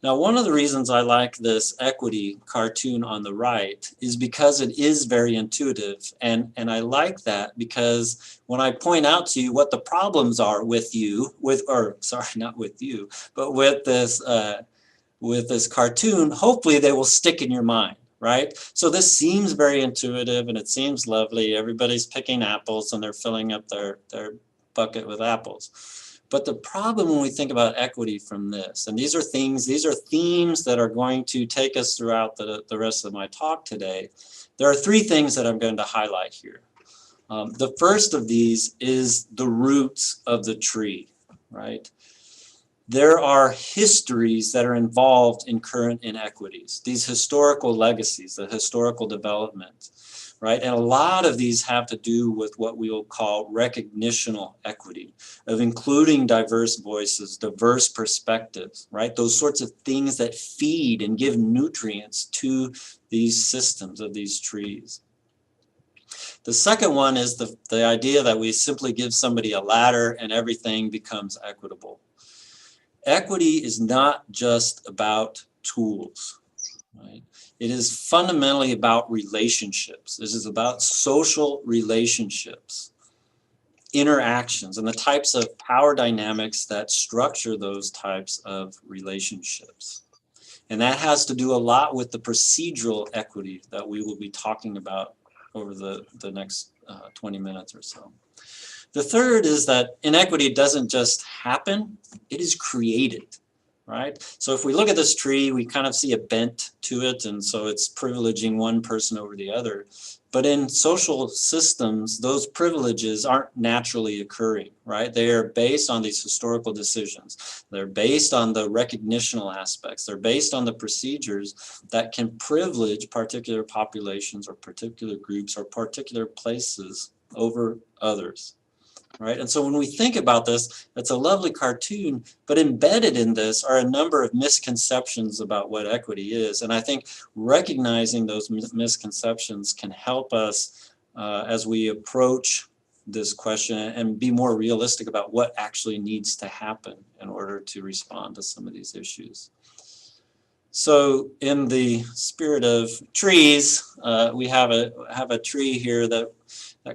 Now, one of the reasons I like this equity cartoon on the right is because it is very intuitive. And I like that because when I point out to you what the problems are with you, not with you, but with this cartoon, hopefully they will stick in your mind, right? So this seems very intuitive and it seems lovely. Everybody's picking apples and they're filling up their bucket with apples. But the problem when we think about equity from this, and these are themes that are going to take us throughout the rest of my talk today. There are three things that I'm going to highlight here. The first of these is the roots of the tree, right? There are histories that are involved in current inequities, these historical legacies, the historical development, right? And a lot of these have to do with what we will call recognitional equity, of including diverse voices, diverse perspectives, right? Those sorts of things that feed and give nutrients to these systems of these trees. The second one is the idea that we simply give somebody a ladder and everything becomes equitable. Equity is not just about tools, right? It is fundamentally about relationships. This is about social relationships, interactions, and the types of power dynamics that structure those types of relationships. And that has to do a lot with the procedural equity that we will be talking about over the next 20 minutes or so. The third is that inequity doesn't just happen, it is created. Right? So if we look at this tree, we kind of see a bent to it, and so it's privileging one person over the other. But in social systems, those privileges aren't naturally occurring, right? They are based on these historical decisions. They're based on the recognitional aspects. They're based on the procedures that can privilege particular populations or particular groups or particular places over others. Right? And so when we think about this, it's a lovely cartoon, but embedded in this are a number of misconceptions about what equity is. And I think recognizing those misconceptions can help us as we approach this question and be more realistic about what actually needs to happen in order to respond to some of these issues. So in the spirit of trees, we have a tree here that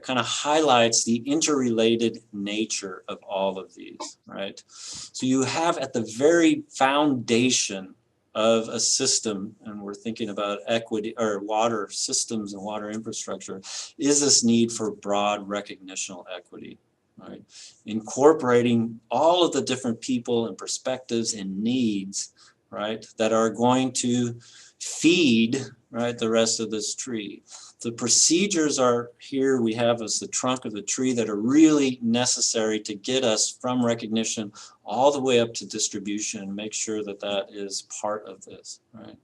kind of highlights the interrelated nature of all of these, right? So you have at the very foundation of a system, and we're thinking about equity or water systems and water infrastructure, is this need for broad recognitional equity, right? Incorporating all of the different people and perspectives and needs, right, that are going to feed, right, the rest of this tree. The procedures are here we have as the trunk of the tree that are really necessary to get us from recognition all the way up to distribution and make sure that that is part of this, right?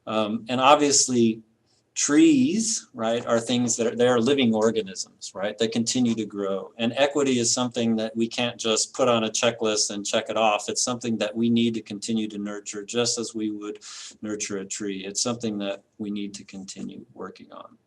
And obviously trees, right, are things that they are living organisms, right, that continue to grow. And equity is something that we can't just put on a checklist and check it off. It's something that we need to continue to nurture just as we would nurture a tree. It's something that we need to continue working on.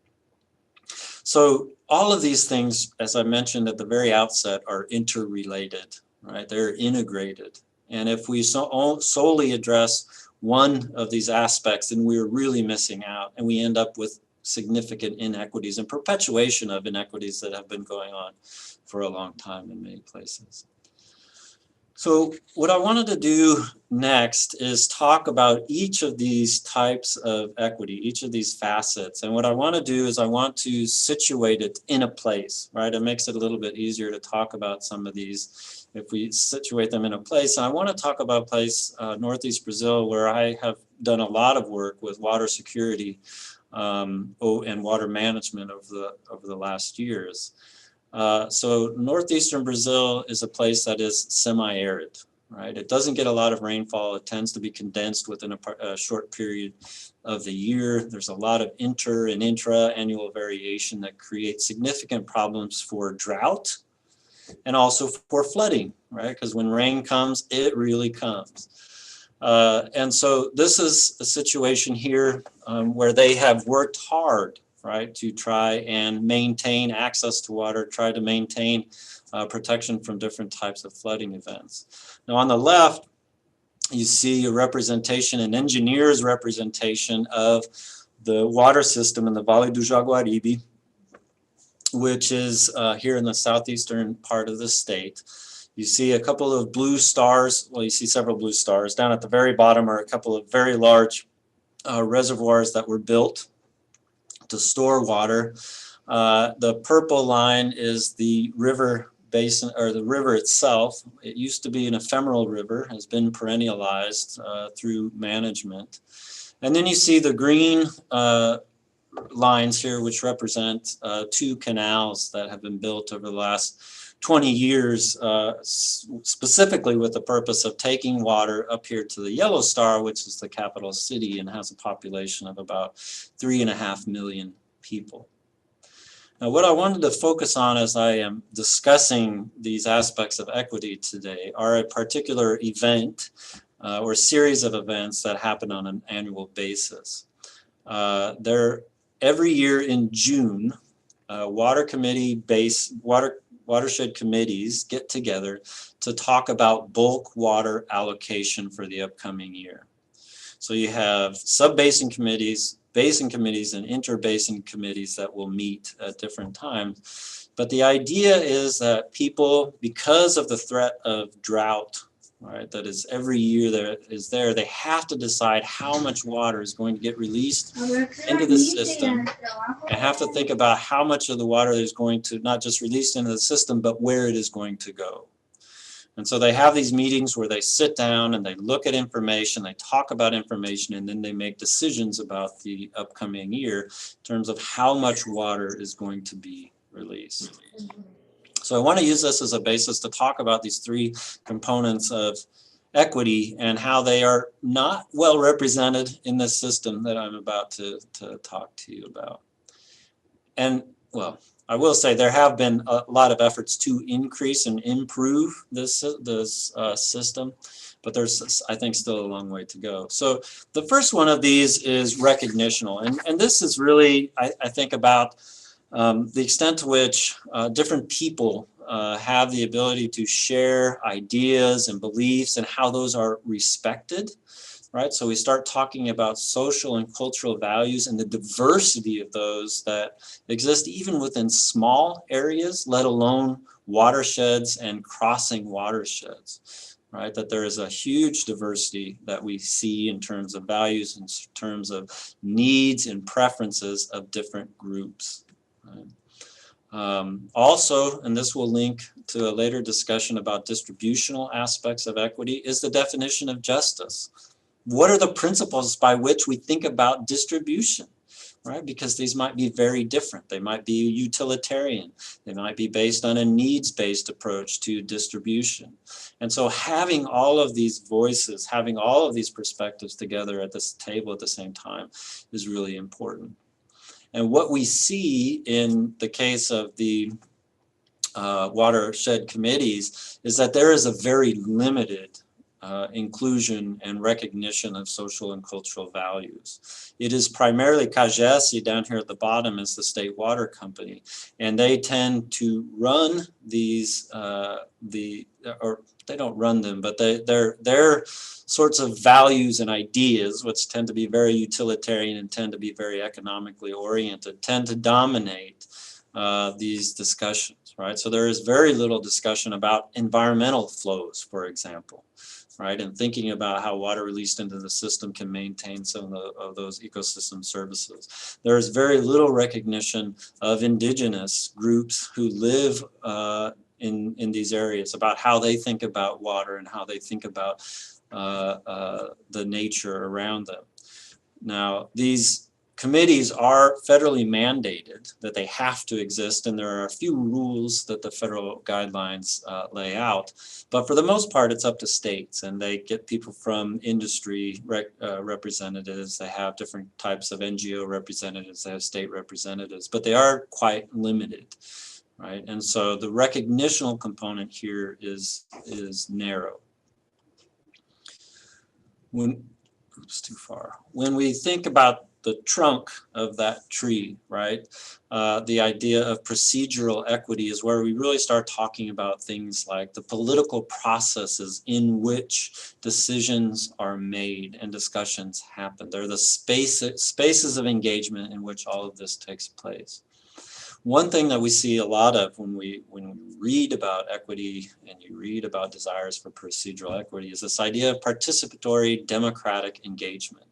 So all of these things, as I mentioned at the very outset, are interrelated, right? They're integrated. And if we solely address one of these aspects, then we're really missing out, and we end up with significant inequities and perpetuation of inequities that have been going on for a long time in many places. So what I wanted to do next is talk about each of these types of equity, each of these facets. And what I want to do is I want to situate it in a place, right? It makes it a little bit easier to talk about some of these if we situate them in a place. And I want to talk about a place, Northeast Brazil, where I have done a lot of work with water security and water management over the last years. So northeastern Brazil is a place that is semi-arid, right? It doesn't get a lot of rainfall. It tends to be condensed within a short period of the year. There's a lot of inter and intra-annual variation that creates significant problems for drought and also for flooding, right? Because when rain comes, it really comes. And so this is a situation here where they have worked hard, right, to try and maintain access to water, try to maintain protection from different types of flooding events. Now on the left, you see a representation, an engineer's representation of the water system in the Vale do Jaguaribe, which is here in the southeastern part of the state. You see a couple of blue stars. Well, you see several blue stars. Down at the very bottom are a couple of very large reservoirs that were built to store water. The purple line is the river basin, or the river itself. It used to be an ephemeral river, has been perennialized through management. And then you see the green lines here, which represent two canals that have been built over the last 20 years, specifically with the purpose of taking water up here to the Yellow Star, which is the capital city and has a population of about 3.5 million people. Now, what I wanted to focus on as I am discussing these aspects of equity today are a particular event or series of events that happen on an annual basis. Every year in June, watershed committees get together to talk about bulk water allocation for the upcoming year. So you have sub-basin committees, basin committees, and interbasin committees that will meet at different times. But the idea is that people, because of the threat of drought, right, that is every year they have to decide how much water is going to get released into the system, and have to think about how much of the water is going to not just release into the system, but where it is going to go. And so they have these meetings where they sit down and they look at information, they talk about information, and then they make decisions about the upcoming year in terms of how much water is going to be released. So I want to use this as a basis to talk about these three components of equity and how they are not well represented in this system that I'm about to talk to you about. And well, I will say there have been a lot of efforts to increase and improve this system, but there's, I think, still a long way to go. So the first one of these is recognitional. And this is really, I think, about the extent to which different people have the ability to share ideas and beliefs and how those are respected, right? So we start talking about social and cultural values and the diversity of those that exist even within small areas, let alone watersheds and crossing watersheds. right? That there is a huge diversity that we see in terms of values, in terms of needs and preferences of different groups. Right? Also, and this will link to a later discussion about distributional aspects of equity, is the definition of justice. What are the principles by which we think about distribution, right? Because these might be very different. They might be utilitarian. They might be based on a needs-based approach to distribution. And so having all of these voices, having all of these perspectives together at this table at the same time is really important. And what we see in the case of the watershed committees is that there is a very limited inclusion and recognition of social and cultural values. It is primarily CAGESI down here at the bottom is the state water company, and they tend to run these, or they don't run them, but their sorts of values and ideas, which tend to be very utilitarian and tend to be very economically oriented, tend to dominate these discussions, right? So there is very little discussion about environmental flows, for example, right? And thinking about how water released into the system can maintain some of those ecosystem services. There is very little recognition of indigenous groups who live in these areas, about how they think about water and how they think about the nature around them. Now, these committees are federally mandated that they have to exist, and there are a few rules that the federal guidelines lay out. But for the most part, it's up to states, and they get people from industry representatives. They have different types of NGO representatives. They have state representatives, but they are quite limited, right? And so the recognitional component here is narrow. Oops, too far. When we think about the trunk of that tree, right? The idea of procedural equity is where we really start talking about things like the political processes in which decisions are made and discussions happen. They're the spaces of engagement in which all of this takes place. One thing that we see a lot of when we read about equity and you read about desires for procedural equity is this idea of participatory democratic engagement.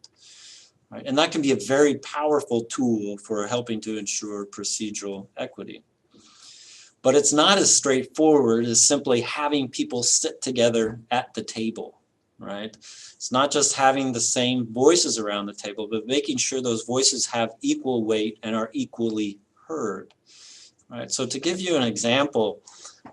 Right? And that can be a very powerful tool for helping to ensure procedural equity. But it's not as straightforward as simply having people sit together at the table, right? It's not just having the same voices around the table, but making sure those voices have equal weight and are equally heard, right? So to give you an example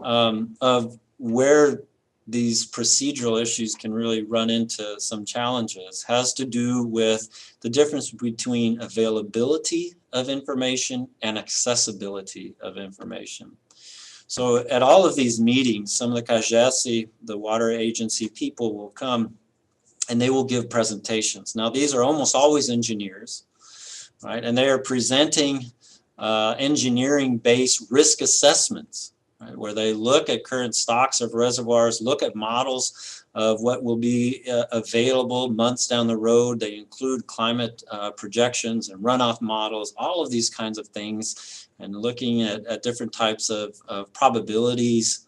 of where these procedural issues can really run into some challenges has to do with the difference between availability of information and accessibility of information. So at all of these meetings, some of the CAGESI, the water agency people will come and they will give presentations. Now these are almost always engineers, right? And they are presenting engineering-based risk assessments, right, where they look at current stocks of reservoirs, look at models of what will be available months down the road. They include climate projections and runoff models, all of these kinds of things, and looking at different types of probabilities.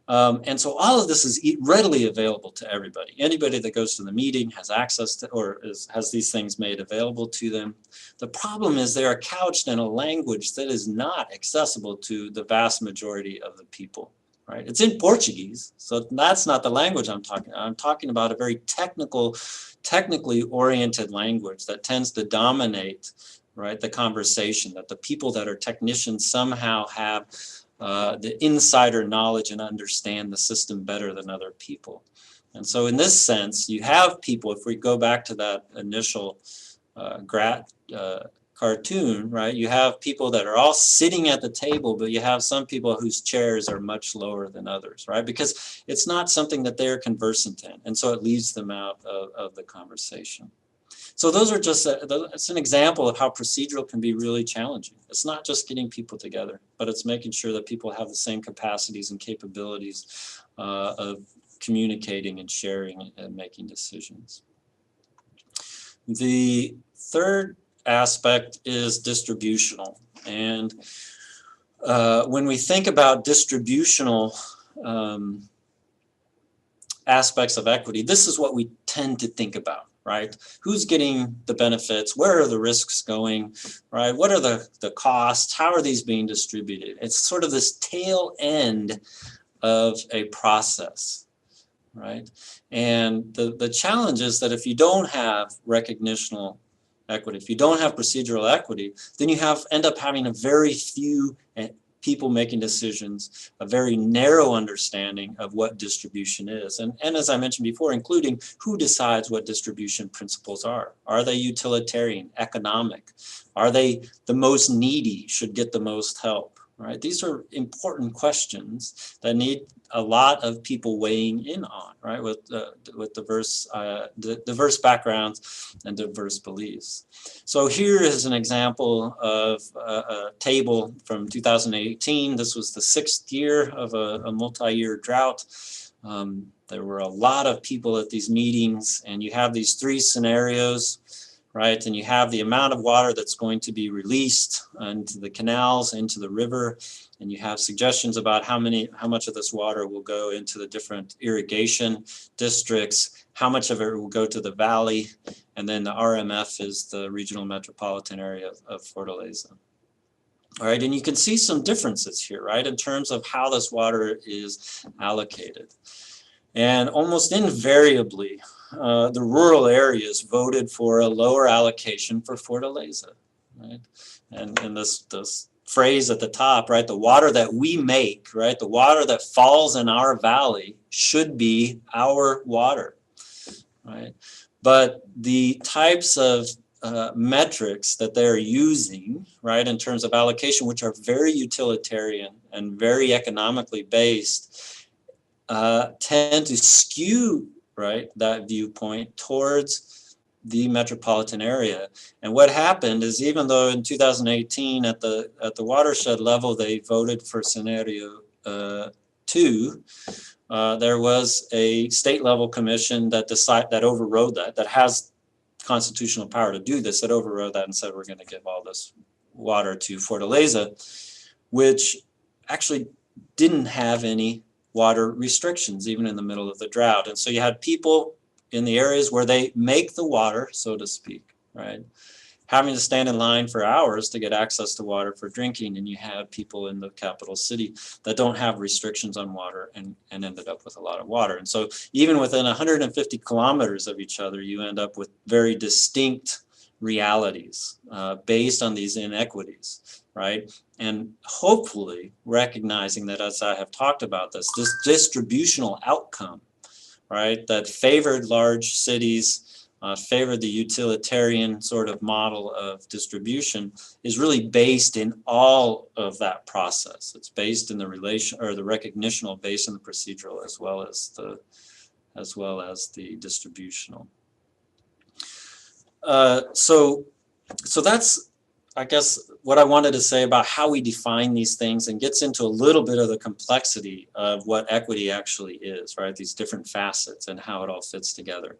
And so all of this is readily available to everybody. Anybody that goes to the meeting has access to or has these things made available to them. The problem is they are couched in a language that is not accessible to the vast majority of the people, right? It's in Portuguese, so that's not the language I'm talking. I'm talking about a very technically oriented language that tends to dominate, right, the conversation, that the people that are technicians somehow have the insider knowledge and understand the system better than other people. And so in this sense, you have people, if we go back to that initial cartoon, right, you have people that are all sitting at the table, but you have some people whose chairs are much lower than others, right, because it's not something that they're conversant in. And so it leaves them out of the conversation. So those are just, it's an example of how procedural can be really challenging. It's not just getting people together, but it's making sure that people have the same capacities and capabilities of communicating and sharing and making decisions. The third aspect is distributional. And when we think about distributional aspects of equity, this is what we tend to think about, right? Who's getting the benefits? Where are the risks going, right? What are the costs? How are these being distributed? It's sort of this tail end of a process, right? And the challenge is that if you don't have recognitional equity, if you don't have procedural equity, then you end up having a very few people making decisions, a very narrow understanding of what distribution is. And as I mentioned before, including who decides what distribution principles are. Are they utilitarian, economic? Are they the most needy, should get the most help, right? These are important questions that need a lot of people weighing in on, right? With diverse backgrounds and diverse beliefs. So here is an example of a table from 2018. This was the 6th year of a multi-year drought. There were a lot of people at these meetings, and you have these 3 scenarios, right? And you have the amount of water that's going to be released into the canals, into the river, and you have suggestions about how much of this water will go into the different irrigation districts, how much of it will go to the valley, and then the RMF is the regional metropolitan area of Fortaleza. All right, and you can see some differences here, right, in terms of how this water is allocated. And almost invariably, the rural areas voted for a lower allocation for Fortaleza, right? And this phrase at the top, right, the water that we make, right, the water that falls in our valley should be our water, right? But the types of metrics that they're using, right, in terms of allocation, which are very utilitarian and very economically based, tend to skew, right, that viewpoint towards the metropolitan area. And what happened is, even though in 2018 at the watershed level they voted for scenario 2, there was a state level commission that overrode that has constitutional power to do this, that overrode that and said we're going to give all this water to Fortaleza, which actually didn't have any water restrictions even in the middle of the drought. And so you had people in the areas where they make the water, so to speak, right, having to stand in line for hours to get access to water for drinking, and you had people in the capital city that don't have restrictions on water and ended up with a lot of water. And so even within 150 kilometers of each other, you end up with very distinct realities based on these inequities, right? And hopefully recognizing that, as I have talked about this distributional outcome, right, that favored large cities, favored the utilitarian sort of model of distribution, is really based in all of that process. It's based in the relation, or the recognitional, based in the procedural, as well as the distributional. So that's, I guess, what I wanted to say about how we define these things, and gets into a little bit of the complexity of what equity actually is, right? These different facets and how it all fits together.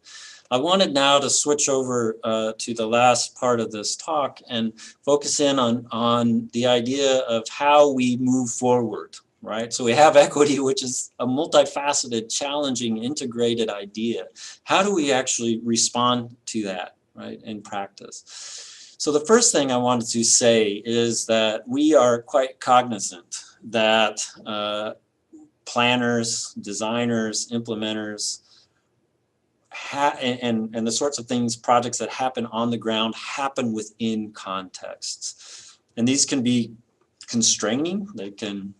I wanted now to switch over to the last part of this talk and focus in on the idea of how we move forward, right? So we have equity, which is a multifaceted, challenging, integrated idea. How do we actually respond to that, right, in practice? So the first thing I wanted to say is that we are quite cognizant that planners, designers, implementers, and the sorts of things, projects that happen on the ground, happen within contexts. And these can be constraining. They can,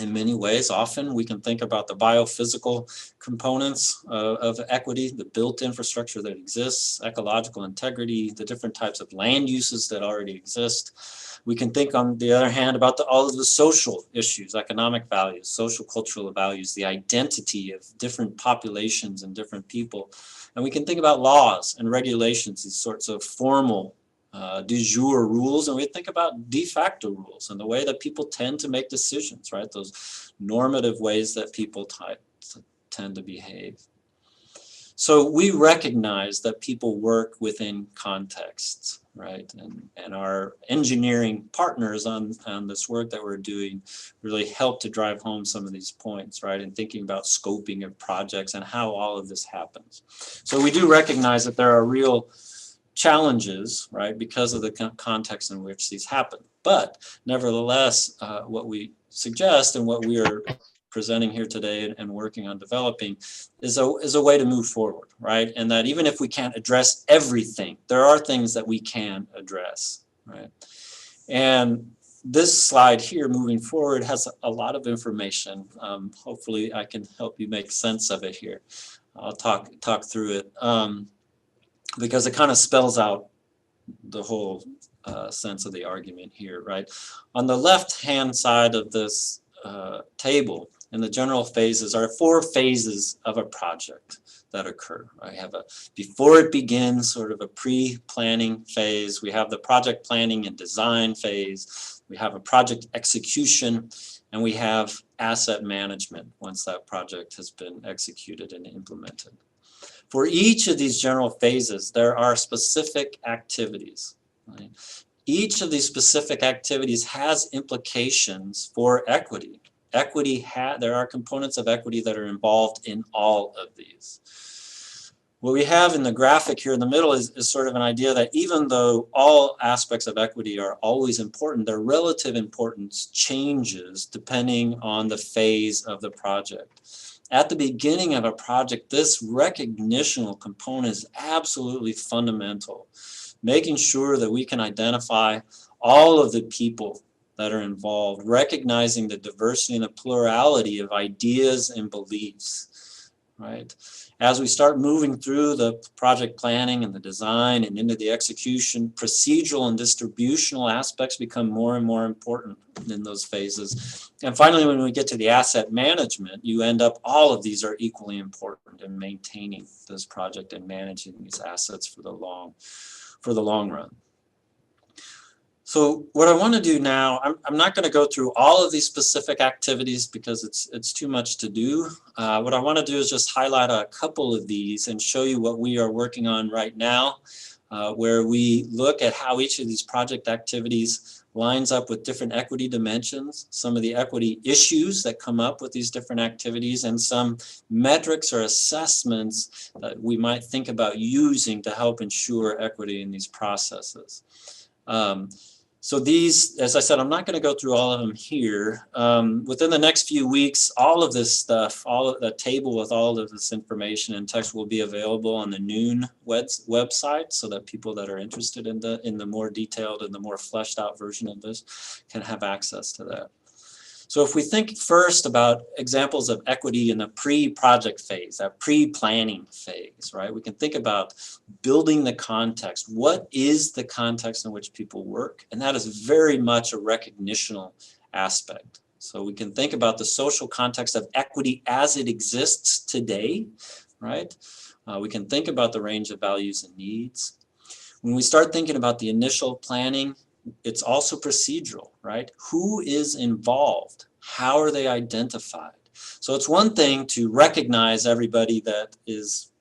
in many ways, often we can think about the biophysical components of equity, the built infrastructure that exists, ecological integrity, the different types of land uses that already exist. We can think, on the other hand, about all of the social issues, economic values, social cultural values, the identity of different populations and different people. And we can think about laws and regulations, these sorts of formal de jure rules, and we think about de facto rules and the way that people tend to make decisions, right? Those normative ways that people tend to behave. So we recognize that people work within contexts, right? And our engineering partners on this work that we're doing really help to drive home some of these points, right? And thinking about scoping of projects and how all of this happens. So we do recognize that there are real challenges, right, because of the context in which these happen. But nevertheless, what we suggest and what we are presenting here today and working on developing is a way to move forward, right? And that even if we can't address everything, there are things that we can address, right? And this slide here moving forward has a lot of information. Hopefully I can help you make sense of it here. I'll talk through it because it kind of spells out the whole sense of the argument here, right? On the left-hand side of this table, in the general phases are 4 phases of a project that occur. I have a before it begins, sort of a pre-planning phase. We have the project planning and design phase. We have a project execution, and we have asset management once that project has been executed and implemented. For each of these general phases, there are specific activities, right? Each of these specific activities has implications for equity. There are components of equity that are involved in all of these. What we have in the graphic here in the middle is sort of an idea that even though all aspects of equity are always important, their relative importance changes depending on the phase of the project. At the beginning of a project, this recognitional component is absolutely fundamental, making sure that we can identify all of the people that are involved, recognizing the diversity and the plurality of ideas and beliefs, right? As we start moving through the project planning and the design and into the execution, procedural and distributional aspects become more and more important in those phases. And finally, when we get to the asset management, you end up, all of these are equally important in maintaining this project and managing these assets for the long run. So what I want to do now, I'm not going to go through all of these specific activities because it's too much to do. What I want to do is just highlight a couple of these and show you what we are working on right now, where we look at how each of these project activities lines up with different equity dimensions, some of the equity issues that come up with these different activities, and some metrics or assessments that we might think about using to help ensure equity in these processes. So these, as I said, I'm not going to go through all of them here. Within the next few weeks, all of this stuff, all of the table with all of this information and text will be available on the Noon website, so that people that are interested in the more detailed and the more fleshed out version of this can have access to that. So if we think first about examples of equity in the pre-project phase, that pre-planning phase, right? We can think about building the context. What is the context in which people work? And that is very much a recognitional aspect. So we can think about the social context of equity as it exists today, right? We can think about the range of values and needs. When we start thinking about the initial planning, it's also procedural, right? Who is involved? How are they identified? So it's one thing to recognize everybody that is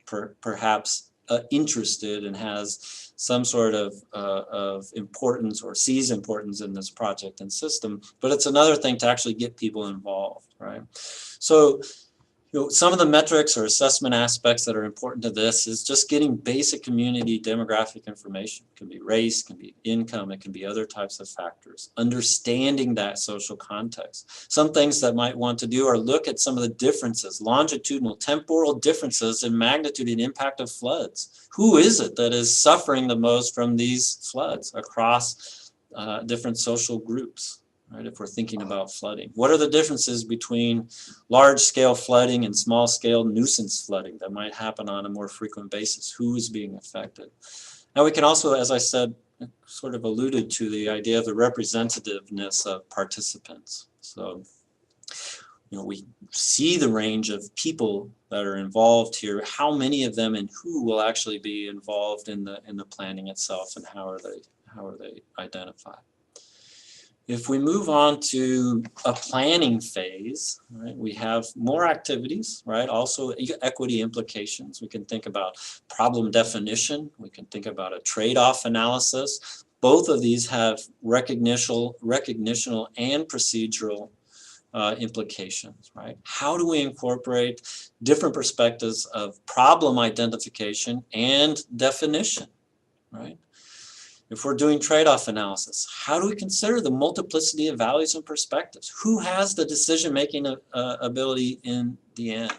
perhaps interested and has some sort of importance or sees importance in this project and system, but it's another thing to actually get people involved, right? So, some of the metrics or assessment aspects that are important to this is just getting basic community demographic information. It can be race, it can be income, it can be other types of factors. Understanding that social context. Some things that might want to do are look at some of the differences, longitudinal, temporal differences in magnitude and impact of floods. Who is it that is suffering the most from these floods across different social groups? Right, if we're thinking about flooding. What are the differences between large-scale flooding and small-scale nuisance flooding that might happen on a more frequent basis? Who is being affected? Now we can also, as I said, sort of alluded to the idea of the representativeness of participants. So, we see the range of people that are involved here. How many of them and who will actually be involved in the planning itself, and how are they identified? If we move on to a planning phase, right, we have more activities, right? Also equity implications. We can think about problem definition. We can think about a trade-off analysis. Both of these have recognitional and procedural implications, right? How do we incorporate different perspectives of problem identification and definition, right? If we're doing trade-off analysis, how do we consider the multiplicity of values and perspectives? Who has the decision-making ability in the end?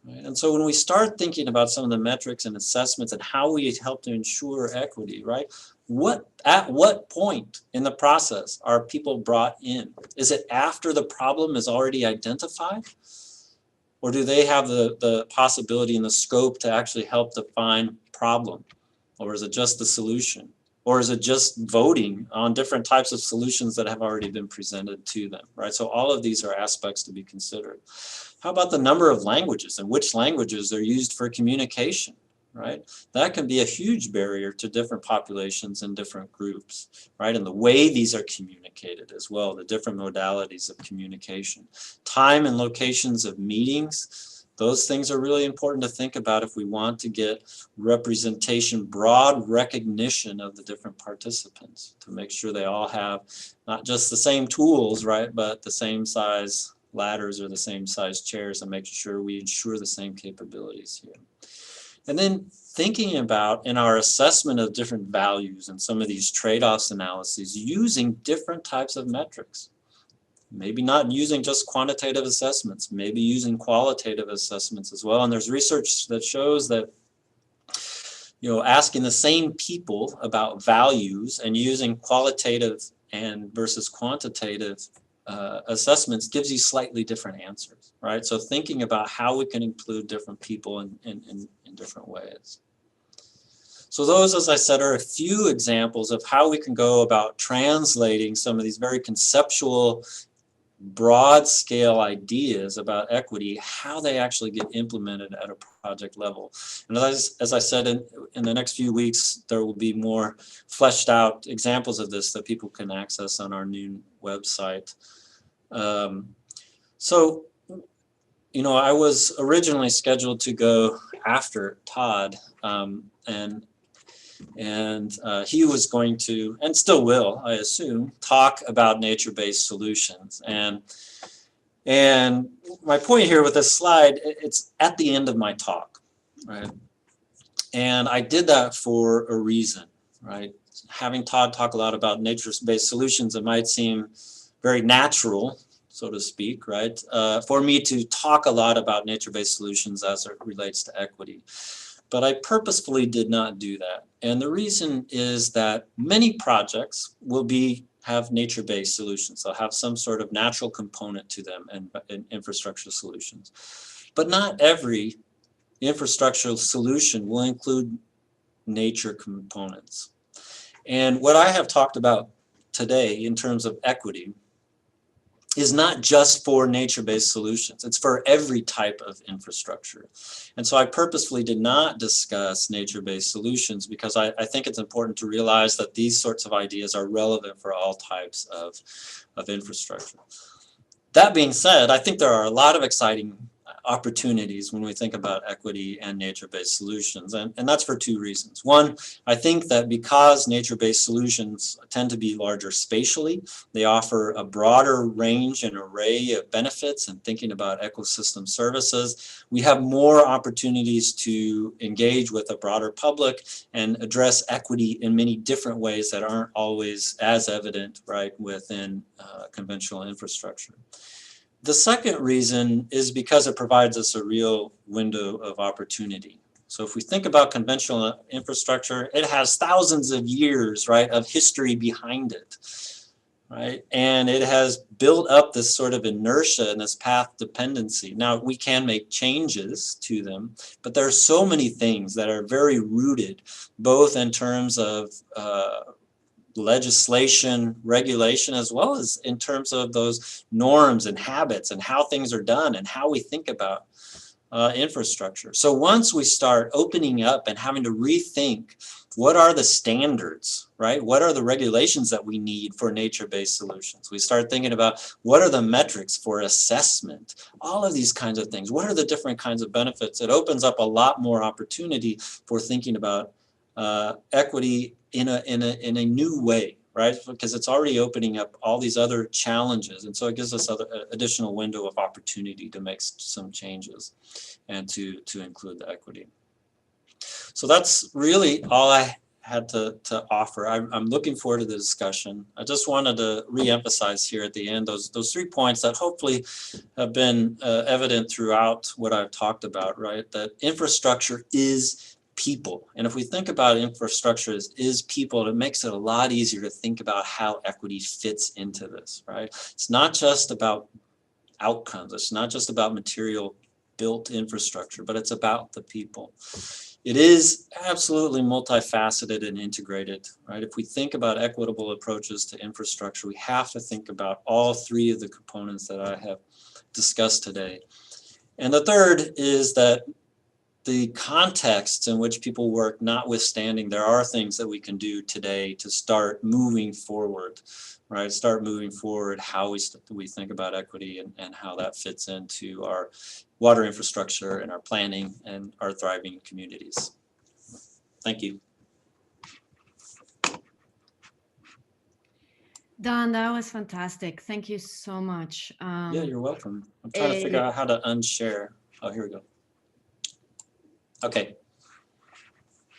Right? And so when we start thinking about some of the metrics and assessments and how we help to ensure equity, right? At what point in the process are people brought in? Is it after the problem is already identified? Or do they have the possibility and the scope to actually help define problem? Or is it just the solution? Or is it just voting on different types of solutions that have already been presented to them, right? So all of these are aspects to be considered. How about the number of languages and which languages are used for communication, right? That can be a huge barrier to different populations and different groups, right? And the way these are communicated as well, the different modalities of communication. Time and locations of meetings, those things are really important to think about if we want to get representation, broad recognition of the different participants to make sure they all have not just the same tools, right, but the same size ladders or the same size chairs, and making sure we ensure the same capabilities here. And then thinking about in our assessment of different values and some of these trade-offs analyses using different types of metrics. Maybe not using just quantitative assessments, maybe using qualitative assessments as well. And there's research that shows that, you know, asking the same people about values and using qualitative and versus quantitative assessments gives you slightly different answers, right? So thinking about how we can include different people in different ways. So those, as I said, are a few examples of how we can go about translating some of these very conceptual, broad scale ideas about equity, how they actually get implemented at a project level. And as I said, in the next few weeks, there will be more fleshed out examples of this that people can access on our new website. So, you know, I was originally scheduled to go after Todd, and he was going to, and still will, I assume, talk about nature-based solutions. And my point here with this slide, it's at the end of my talk, right? And I did that for a reason, right? Having Todd talk a lot about nature-based solutions, it might seem very natural, so to speak, right? For me to talk a lot about nature-based solutions as it relates to equity. But I purposefully did not do that. And the reason is that many projects will have nature-based solutions. They'll have some sort of natural component to them and infrastructure solutions. But not every infrastructural solution will include nature components. And what I have talked about today in terms of equity is not just for nature-based solutions. It's for every type of infrastructure. And so I purposefully did not discuss nature-based solutions because I think it's important to realize that these sorts of ideas are relevant for all types of infrastructure. That being said, I think there are a lot of exciting opportunities when we think about equity and nature-based solutions, and that's for two reasons. One, I think that because nature-based solutions tend to be larger spatially, they offer a broader range and array of benefits, and thinking about ecosystem services, we have more opportunities to engage with a broader public and address equity in many different ways that aren't always as evident, right, within conventional infrastructure. The second reason is because it provides us a real window of opportunity. So if we think about conventional infrastructure, it has thousands of years, right, of history behind it, right? And it has built up this sort of inertia and this path dependency. Now, we can make changes to them, but there are so many things that are very rooted, both in terms of legislation, regulation, as well as in terms of those norms and habits and how things are done and how we think about infrastructure. So once we start opening up and having to rethink what are the standards, right? What are the regulations that we need for nature-based solutions? We start thinking about what are the metrics for assessment, all of these kinds of things. What are the different kinds of benefits? It opens up a lot more opportunity for thinking about equity in a new way, right? Because it's already opening up all these other challenges. And so it gives us additional window of opportunity to make some changes and to include the equity. So that's really all I had to offer. I'm looking forward to the discussion. I just wanted to reemphasize here at the end those 3 points that hopefully have been evident throughout what I've talked about, right? That infrastructure is people. And if we think about infrastructure as people, it makes it a lot easier to think about how equity fits into this, right? It's not just about outcomes. It's not just about material built infrastructure, but it's about the people. It is absolutely multifaceted and integrated, right? If we think about equitable approaches to infrastructure, we have to think about all 3 of the components that I have discussed today. And the third is that the contexts in which people work notwithstanding, there are things that we can do today to start moving forward, right? Start moving forward how we think about equity and how that fits into our water infrastructure and our planning and our thriving communities. Thank you. Don, that was fantastic. Thank you so much. Yeah, you're welcome. I'm trying to figure out how to unshare. Oh, here we go. Okay.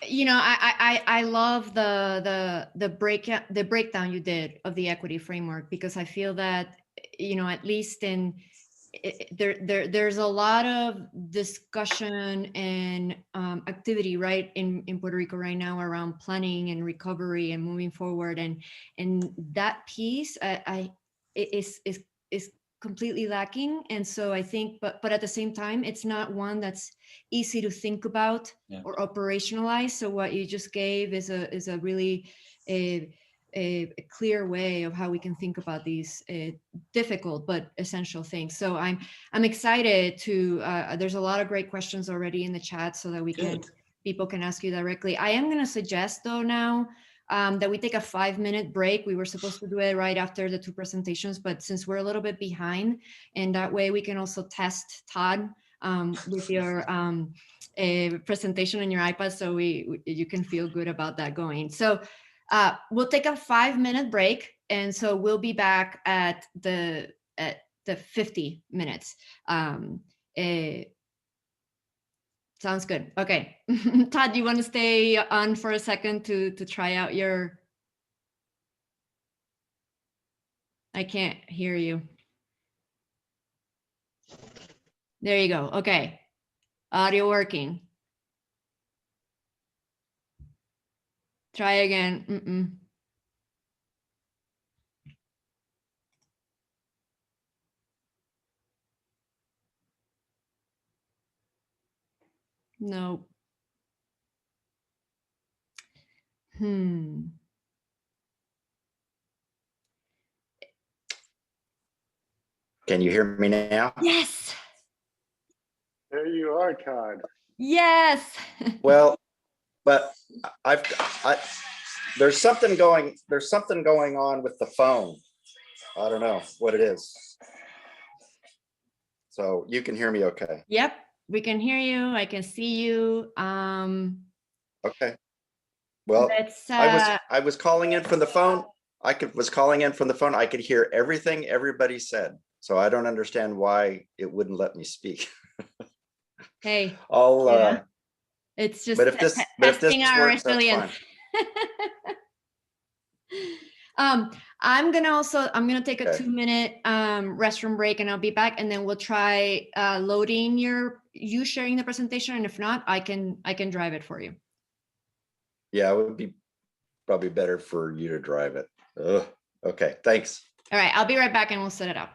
You know, I love the breakdown you did of the equity framework, because I feel that, you know, at least in there's a lot of discussion and activity, right, in Puerto Rico right now around planning and recovery and moving forward, and that piece is completely lacking. And so I think, but at the same time, it's not one that's easy to think about or operationalize. So what you just gave is a really a clear way of how we can think about these difficult but essential things. So I'm excited to. There's a lot of great questions already in the chat, so that people can ask you directly. I am going to suggest though now that we take a 5-minute break. We were supposed to do it right after the 2 presentations, but since we're a little bit behind, and that way we can also test Todd with your presentation on your iPad, so you can feel good about that going. So we'll take a 5-minute break, and so we'll be back at the 50 minutes. Sounds good. Okay. Todd, do you want to stay on for a second to try out your... I can't hear you. There you go. Okay. Audio working. Try again. No. Can you hear me now? Yes. There you are, Todd. Yes. Well, but there's something going on with the phone. I don't know what it is. So you can hear me okay? Yep, we can hear you. I can see you. Okay. Well, I was calling in from the phone. I could hear everything everybody said. So I don't understand why it wouldn't let me speak. Hey. It's just testing our resilience. I'm gonna take a 2-minute restroom break, and I'll be back, and then we'll try loading you sharing the presentation, and if not, I can drive it for you. Yeah, it would be probably better for you to drive it. Ugh. Okay, thanks. All right, I'll be right back, and we'll set it up.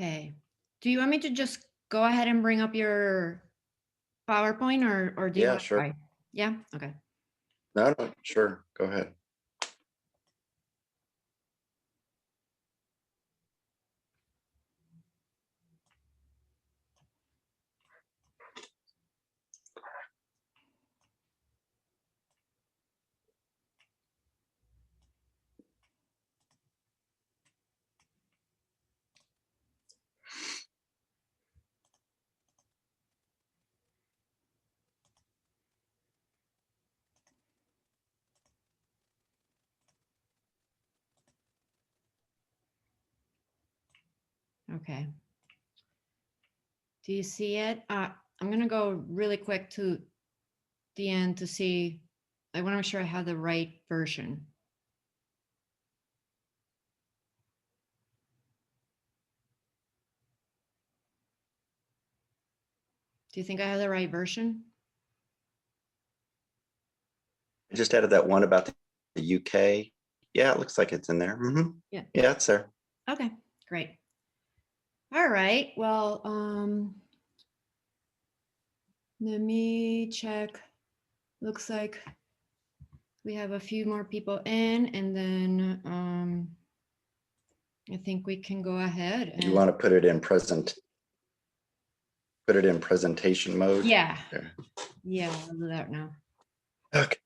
Okay. Do you want me to just go ahead and bring up your PowerPoint or do you Yeah, want to sure. try? Yeah, okay. No, sure. Go ahead. Okay. Do you see it? I'm going to go really quick to the end to see. I want to make sure I have the right version. Do you think I have the right version? I just added that one about the UK. Yeah, it looks like it's in there. Yeah. Yeah, it's there. Okay, great. All right. Well, let me check. Looks like we have a few more people in, and then I think we can go ahead. And You want to put it in presentation mode? Yeah. There. Yeah, I'll do that now. Okay.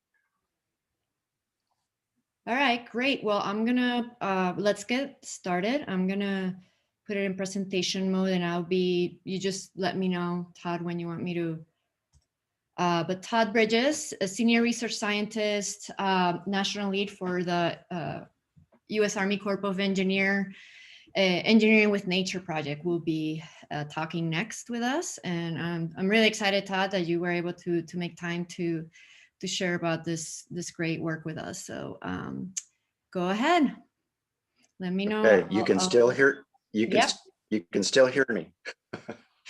All right, great. Well, I'm gonna let's get started. I'm gonna put it in presentation mode, and you just let me know, Todd, when you want me to. But Todd Bridges, a senior research scientist, national lead for the U.S. Army Corps of Engineering with Nature project, will be talking next with us. And I'm really excited, Todd, that you were able to make time to share about this great work with us. So go ahead. Let me know. Okay, you can still hear. You can still hear me.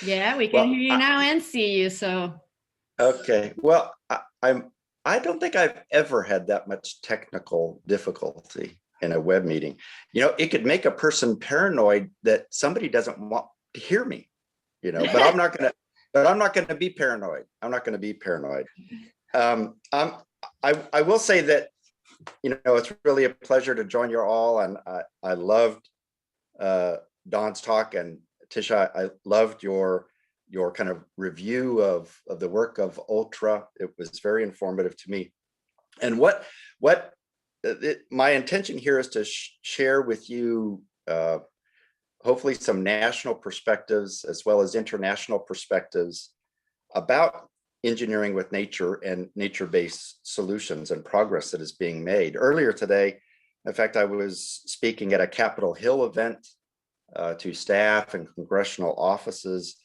Yeah, we can hear you now and see you. So. Okay. Well, I don't think I've ever had that much technical difficulty in a web meeting. You know, it could make a person paranoid that somebody doesn't want to hear me. You know, but I'm not gonna be paranoid. I'm not gonna be paranoid. I will say that, you know, it's really a pleasure to join you all, and I loved Don's talk, and Tischa, I loved your kind of review of the work of Ultra. It was very informative to me. And my intention here is to share with you hopefully some national perspectives as well as international perspectives about engineering with nature and nature-based solutions and progress that is being made. Earlier today, in fact, I was speaking at a Capitol Hill event to staff and congressional offices,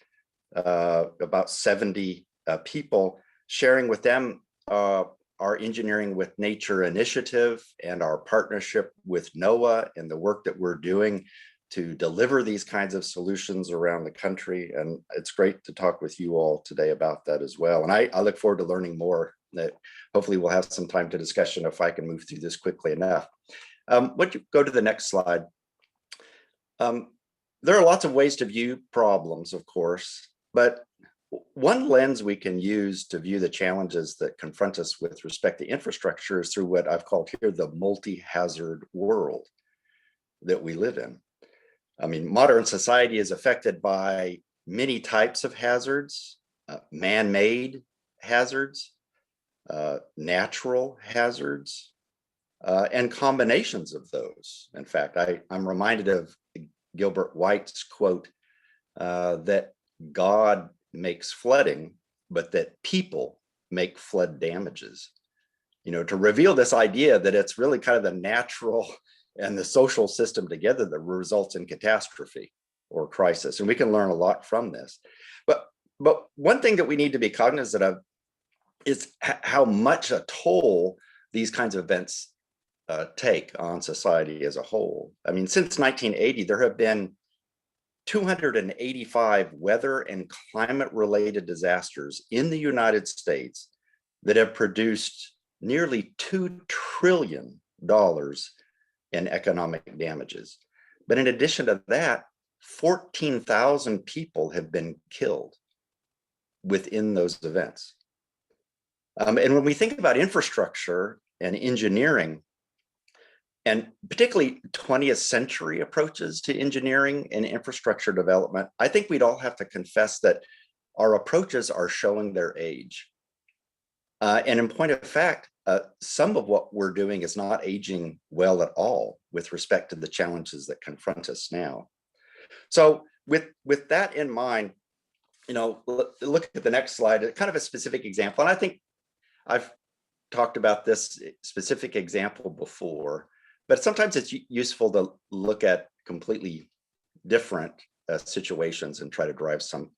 about 70 people, sharing with them our Engineering with Nature initiative and our partnership with NOAA and the work that we're doing to deliver these kinds of solutions around the country. And it's great to talk with you all today about that as well. And I look forward to learning more. That hopefully we'll have some time to discussion if I can move through this quickly enough. Would you go to the next slide? There are lots of ways to view problems, of course, but one lens we can use to view the challenges that confront us with respect to infrastructure is through what I've called here the multi-hazard world that we live in. I mean, modern society is affected by many types of hazards, man-made hazards, natural hazards, and combinations of those. In fact, I'm reminded of Gilbert White's quote that God makes flooding, but that people make flood damages. You know, to reveal this idea that it's really kind of the natural and the social system together that results in catastrophe or crisis. And we can learn a lot from this. But one thing that we need to be cognizant of is how much a toll these kinds of events take on society as a whole. I mean, since 1980, there have been 285 weather and climate-related disasters in the United States that have produced nearly $2 trillion in economic damages. But in addition to that, 14,000 people have been killed within those events. And when we think about infrastructure and engineering, and particularly 20th century approaches to engineering and infrastructure development, I think we'd all have to confess that our approaches are showing their age. And in point of fact, some of what we're doing is not aging well at all with respect to the challenges that confront us now. So with that in mind, look at the next slide, kind of a specific example. And I think I've talked about this specific example before, but sometimes it's useful to look at completely different situations and try to derive some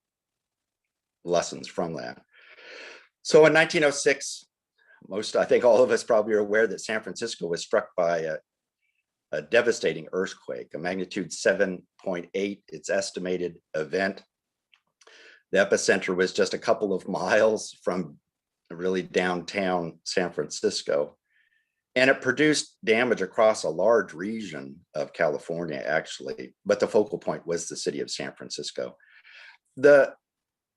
lessons from that. So in 1906, I think all of us probably are aware that San Francisco was struck by a devastating earthquake, a magnitude 7.8, its estimated event. The epicenter was just a couple of miles from really downtown San Francisco. And it produced damage across a large region of California, actually, but the focal point was the city of San Francisco. The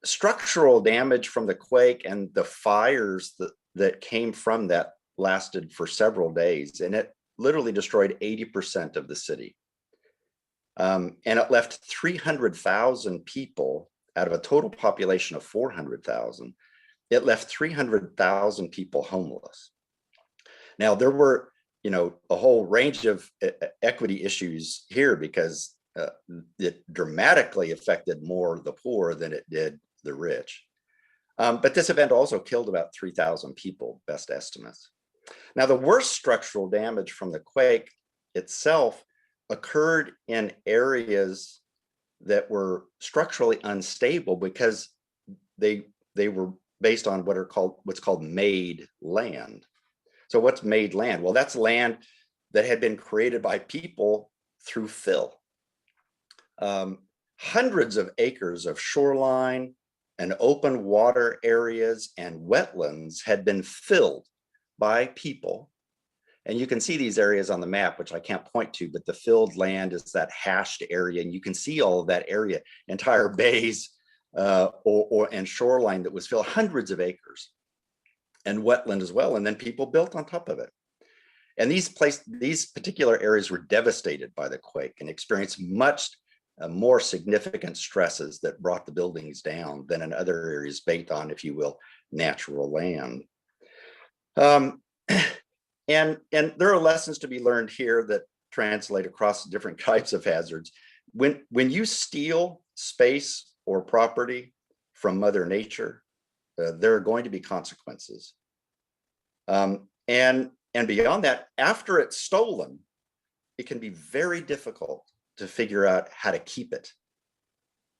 structural damage from the quake and the fires that came from that lasted for several days, and it literally destroyed 80% of the city. And it left 300,000 people out of a total population of 400,000. It left 300,000 people homeless. Now, there were, a whole range of equity issues here because it dramatically affected more the poor than it did the rich. But this event also killed about 3,000 people, best estimates. Now, the worst structural damage from the quake itself occurred in areas that were structurally unstable because they were based on what's called made land. So what's made land? Well, that's land that had been created by people through fill. Hundreds of acres of shoreline and open water areas and wetlands had been filled by people. And you can see these areas on the map, which I can't point to, but the filled land is that hashed area. And you can see all of that area, entire bays and shoreline that was filled, hundreds of acres, and wetland as well. And then people built on top of it. And these particular areas were devastated by the quake and experienced much more significant stresses that brought the buildings down than in other areas based on, if you will, natural land. And there are lessons to be learned here that translate across different types of hazards. When you steal space or property from Mother Nature, there are going to be consequences. And beyond that, after it's stolen, it can be very difficult to figure out how to keep it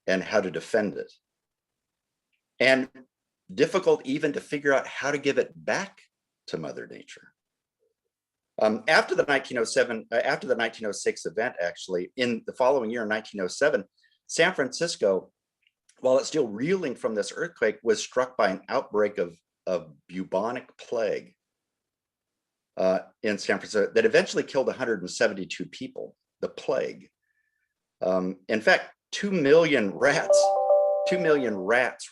and how to defend it. And difficult even to figure out how to give it back to Mother Nature. After the 1906 event, actually, in the following year, in 1907, San Francisco, while it's still reeling from this earthquake, was struck by an outbreak of bubonic plague in San Francisco that eventually killed 172 people, the plague. In fact, 2 million rats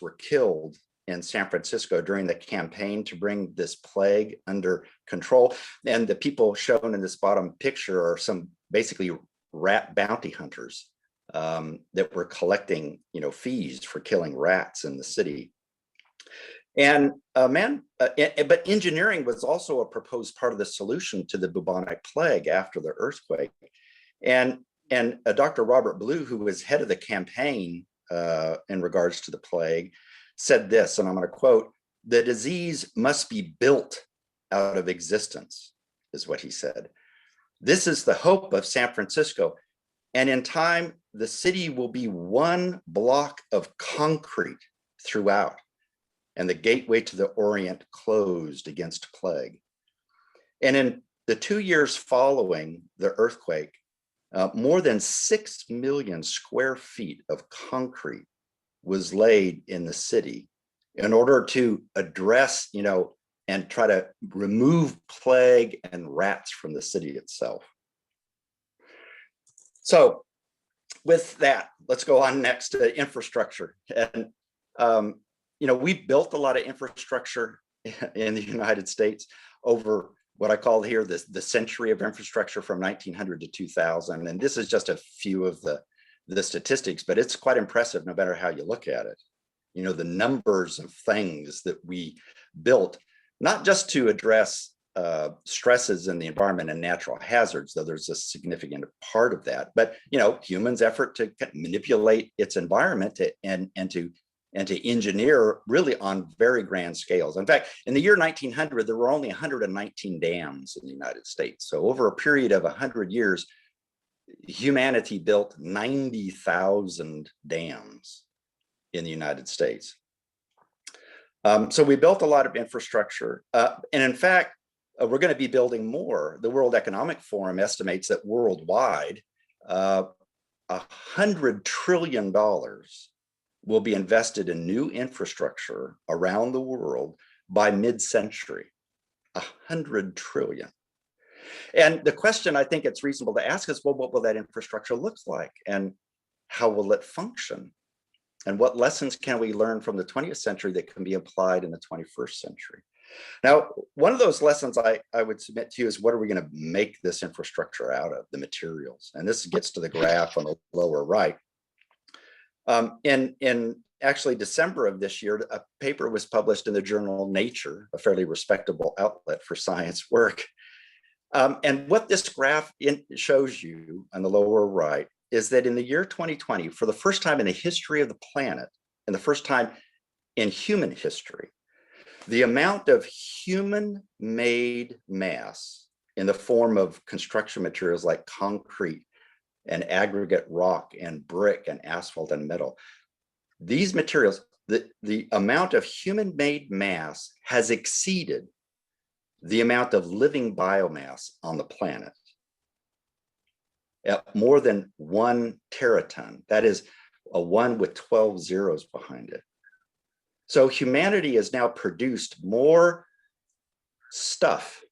were killed in San Francisco during the campaign to bring this plague under control. And the people shown in this bottom picture are some basically rat bounty hunters that were collecting, fees for killing rats in the city. And but engineering was also a proposed part of the solution to the bubonic plague after the earthquake. And Dr. Robert Blue, who was head of the campaign in regards to the plague, said this, and I'm going to quote, "The disease must be built out of existence," is what he said. "This is the hope of San Francisco. And in time, the city will be one block of concrete throughout, and the gateway to the Orient closed against plague." And in the 2 years following the earthquake, more than 6 million square feet of concrete was laid in the city in order to address, and try to remove plague and rats from the city itself. So with that, let's go on next to infrastructure. And, we built a lot of infrastructure in the United States over what I call here the century of infrastructure from 1900 to 2000. And this is just a few of the statistics, but it's quite impressive no matter how you look at it. The numbers of things that we built, not just to address stresses in the environment and natural hazards, though there's a significant part of that, but humans' effort to manipulate its environment and to engineer really on very grand scales. In fact, in the year 1900, there were only 119 dams in the United States. So over a period of 100 years, humanity built 90,000 dams in the United States. So we built a lot of infrastructure. And in fact, we're going to be building more. The World Economic Forum estimates that worldwide, $100 trillion will be invested in new infrastructure around the world by mid-century. 100 trillion. And the question I think it's reasonable to ask is, well, what will that infrastructure look like? And how will it function? And what lessons can we learn from the 20th century that can be applied in the 21st century? Now, one of those lessons I would submit to you is, what are we going to make this infrastructure out of, the materials? And this gets to the graph on the lower right. In actually December of this year, a paper was published in the journal Nature, a fairly respectable outlet for science work. And what this graph shows you on the lower right is that in the year 2020, for the first time in the history of the planet, and the first time in human history, the amount of human-made mass in the form of construction materials like concrete and aggregate rock and brick and asphalt and metal, these materials, the amount of human-made mass has exceeded the amount of living biomass on the planet at more than 1 teraton. That is a 1 with 12 zeros behind it. So humanity has now produced more stuff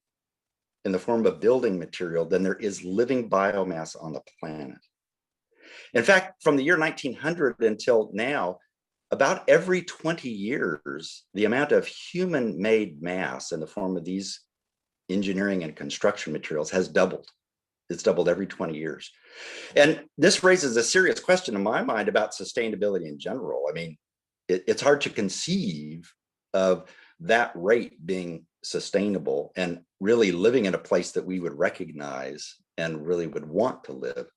in the form of building material than there is living biomass on the planet. In fact, from the year 1900 until now, about every 20 years, the amount of human-made mass in the form of these engineering and construction materials has doubled. It's doubled every 20 years. And this raises a serious question in my mind about sustainability in general. I mean, it's hard to conceive of that rate being sustainable and really living in a place that we would recognize and really would want to live.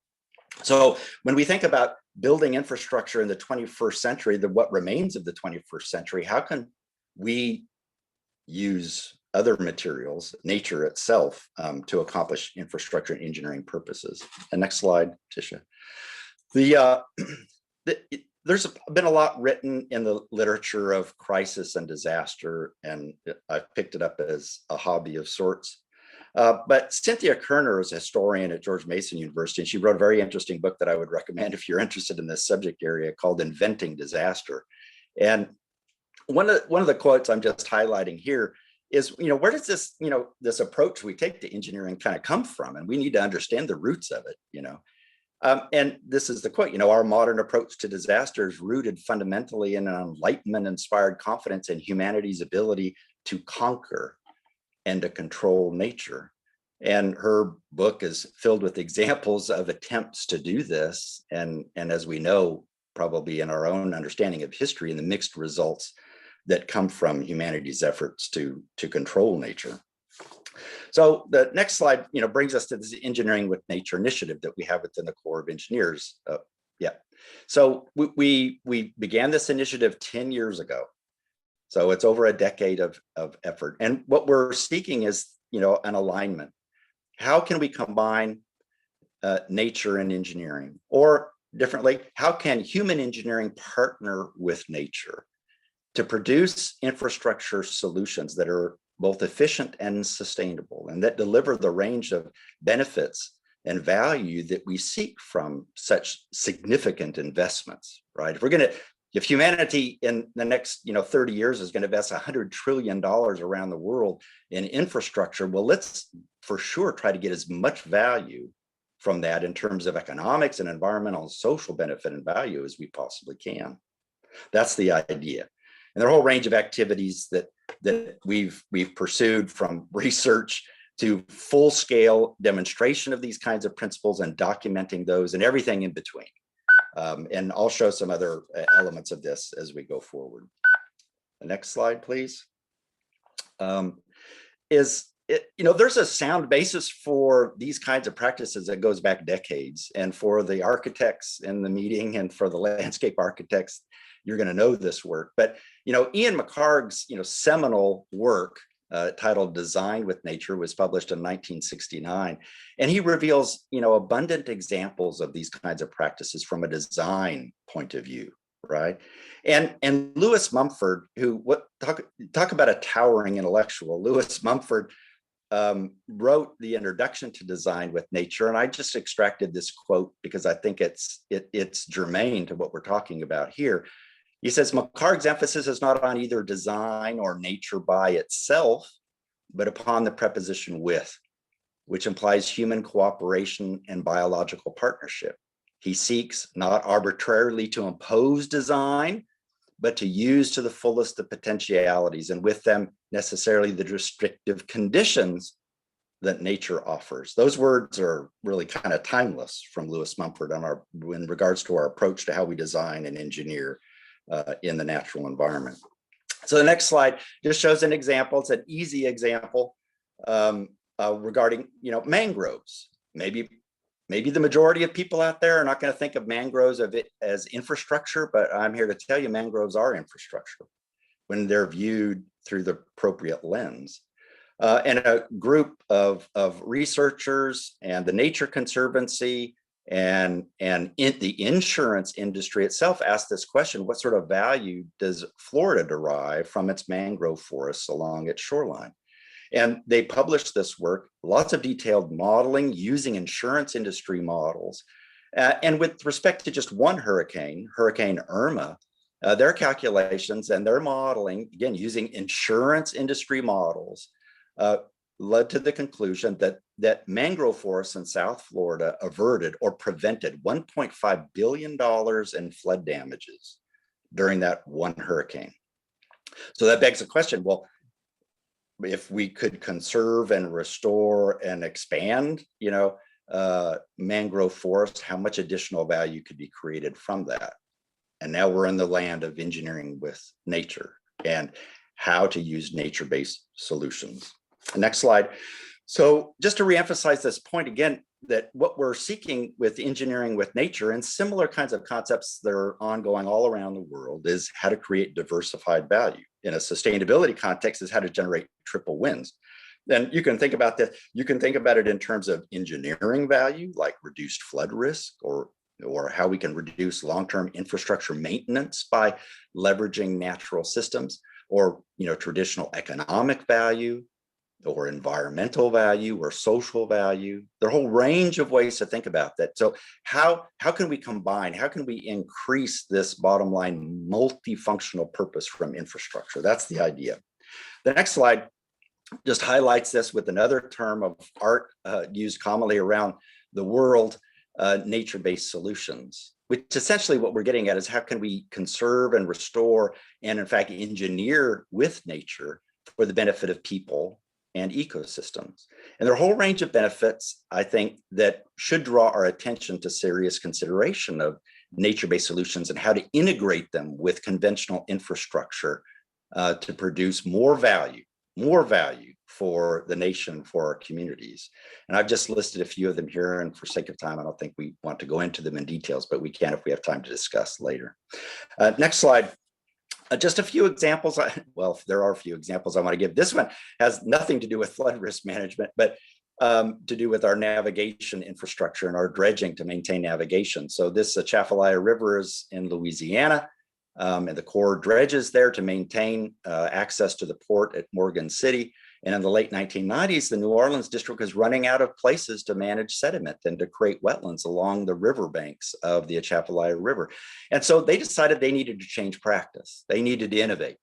So when we think about building infrastructure in the 21st century, what remains of the 21st century, how can we use other materials, nature itself, to accomplish infrastructure and engineering purposes? And next slide, Tischa. There's been a lot written in the literature of crisis and disaster, and I've picked it up as a hobby of sorts. But Cynthia Kerner is a historian at George Mason University, and she wrote a very interesting book that I would recommend if you're interested in this subject area, called Inventing Disaster. And one of the quotes I'm just highlighting here is, where does this, this approach we take to engineering kind of come from? And we need to understand the roots of it, And this is the quote, our modern approach to disaster is rooted fundamentally in an Enlightenment-inspired confidence in humanity's ability to conquer and to control nature. And her book is filled with examples of attempts to do this. And as we know, probably in our own understanding of history, and the mixed results that come from humanity's efforts to control nature. So the next slide, brings us to this Engineering with Nature initiative that we have within the Corps of Engineers. So we began this initiative 10 years ago. So it's over a decade of effort. And what we're seeking is, an alignment. How can we combine nature and engineering? Or differently, how can human engineering partner with nature to produce infrastructure solutions that are both efficient and sustainable, and that deliver the range of benefits and value that we seek from such significant investments, right? If humanity in the next 30 years is going to invest $100 trillion around the world in infrastructure, well, let's for sure try to get as much value from that in terms of economics and environmental and social benefit and value as we possibly can. That's the idea. And there are a whole range of activities that we've pursued, from research to full-scale demonstration of these kinds of principles and documenting those and everything in between. And I'll show some other elements of this as we go forward. The next slide, please. There's a sound basis for these kinds of practices that goes back decades. And for the architects in the meeting and for the landscape architects, you're going to know this work. But Ian McHarg's seminal work titled Design with Nature was published in 1969, and he reveals abundant examples of these kinds of practices from a design point of view, right? And Lewis Mumford, talk about a towering intellectual. Lewis Mumford wrote the introduction to Design with Nature, and I just extracted this quote because I think it's germane to what we're talking about here. He says, McHarg's emphasis is not on either design or nature by itself, but upon the preposition with, which implies human cooperation and biological partnership. He seeks not arbitrarily to impose design, but to use to the fullest the potentialities, and with them necessarily the restrictive conditions that nature offers. Those words are really kind of timeless from Lewis Mumford in regards to our approach to how we design and engineer in the natural environment. So the next slide just shows an example. It's an easy example regarding mangroves. Maybe the majority of people out there are not going to think of mangroves as infrastructure, but I'm here to tell you mangroves are infrastructure when they're viewed through the appropriate lens. And a group of researchers and the Nature Conservancy and the insurance industry itself asked this question: what sort of value does Florida derive from its mangrove forests along its shoreline? And they published this work, lots of detailed modeling using insurance industry models. And with respect to just one hurricane, Hurricane Irma, their calculations and their modeling, again, using insurance industry models, led to the conclusion that mangrove forests in South Florida averted or prevented $1.5 billion in flood damages during that one hurricane. So that begs the question, well, if we could conserve and restore and expand, mangrove forests, how much additional value could be created from that? And now we're in the land of engineering with nature and how to use nature-based solutions. Next slide. So just to reemphasize this point again, that what we're seeking with engineering with nature and similar kinds of concepts that are ongoing all around the world is how to create diversified value. In a sustainability context is how to generate triple wins. Then you can think about that. You can think about it in terms of engineering value, like reduced flood risk, or how we can reduce long-term infrastructure maintenance by leveraging natural systems, or traditional economic value, or environmental value, or social value. There are a whole range of ways to think about that. So how can we combine, how can we increase this bottom line multifunctional purpose from infrastructure? That's the idea. The next slide just highlights this with another term of art used commonly around the world, nature-based solutions, which essentially what we're getting at is how can we conserve and restore and in fact engineer with nature for the benefit of people and ecosystems. And there are a whole range of benefits, I think, that should draw our attention to serious consideration of nature-based solutions and how to integrate them with conventional infrastructure to produce more value for the nation, for our communities. And I've just listed a few of them here, and for sake of time, I don't think we want to go into them in details, but we can if we have time to discuss later. Next slide. Just a few examples. Well, there are a few examples I want to give. This one has nothing to do with flood risk management, but to do with our navigation infrastructure and our dredging to maintain navigation. So this Atchafalaya River is in Louisiana, and the Corps dredges there to maintain access to the port at Morgan City. And in the late 1990s, the New Orleans district was running out of places to manage sediment and to create wetlands along the riverbanks of the Atchafalaya River. And so they decided they needed to change practice. They needed to innovate.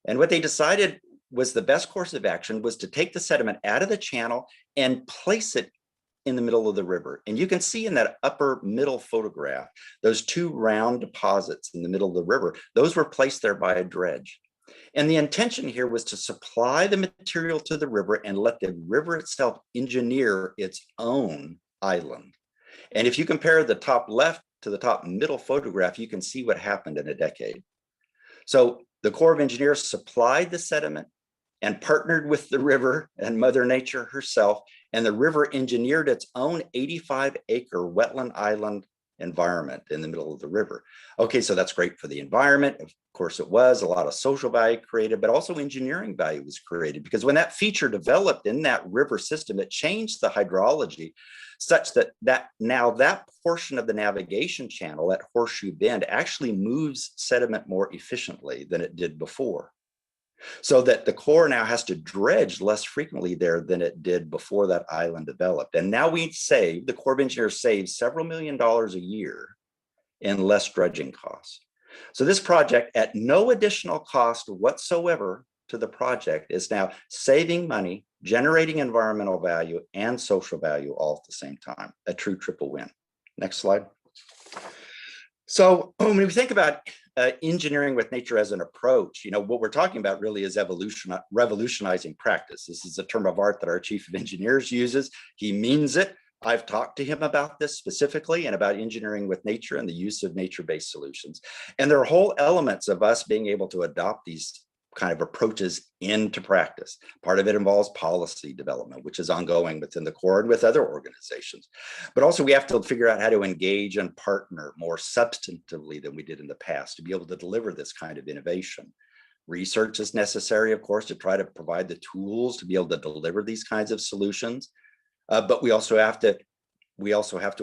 And what they decided was the best course of action was to take the sediment out of the channel and place it in the middle of the river. And you can see in that upper middle photograph, those two round deposits in the middle of the river, those were placed there by a dredge. And the intention here was to supply the material to the river and let the river itself engineer its own island. And if you compare the top left to the top middle photograph, you can see what happened in a decade. So the Corps of Engineers supplied the sediment and partnered with the river and Mother Nature herself, and the river engineered its own 85-acre wetland island environment in the middle of the river. Okay, so that's great for the environment. Of course it was. A lot of social value created, but also engineering value was created, because when that feature developed in that river system, it changed the hydrology such that now that portion of the navigation channel at Horseshoe Bend actually moves sediment more efficiently than it did before. So that the Corps now has to dredge less frequently there than it did before that island developed. And now the Corps of Engineers saves several $1 million a year in less dredging costs. So this project, at no additional cost whatsoever to the project, is now saving money, generating environmental value and social value all at the same time, a true triple win. Next slide. So when we think about engineering with nature as an approach, what we're talking about really is revolutionizing practice. This is a term of art that our chief of engineers uses. He means it. I've talked to him about this specifically and about engineering with nature and the use of nature-based solutions. And there are whole elements of us being able to adopt these kind of approaches into practice. Part of it involves policy development, which is ongoing within the Corps and with other organizations. But also we have to figure out how to engage and partner more substantively than we did in the past to be able to deliver this kind of innovation. Research is necessary, of course, to try to provide the tools to be able to deliver these kinds of solutions. But we also have to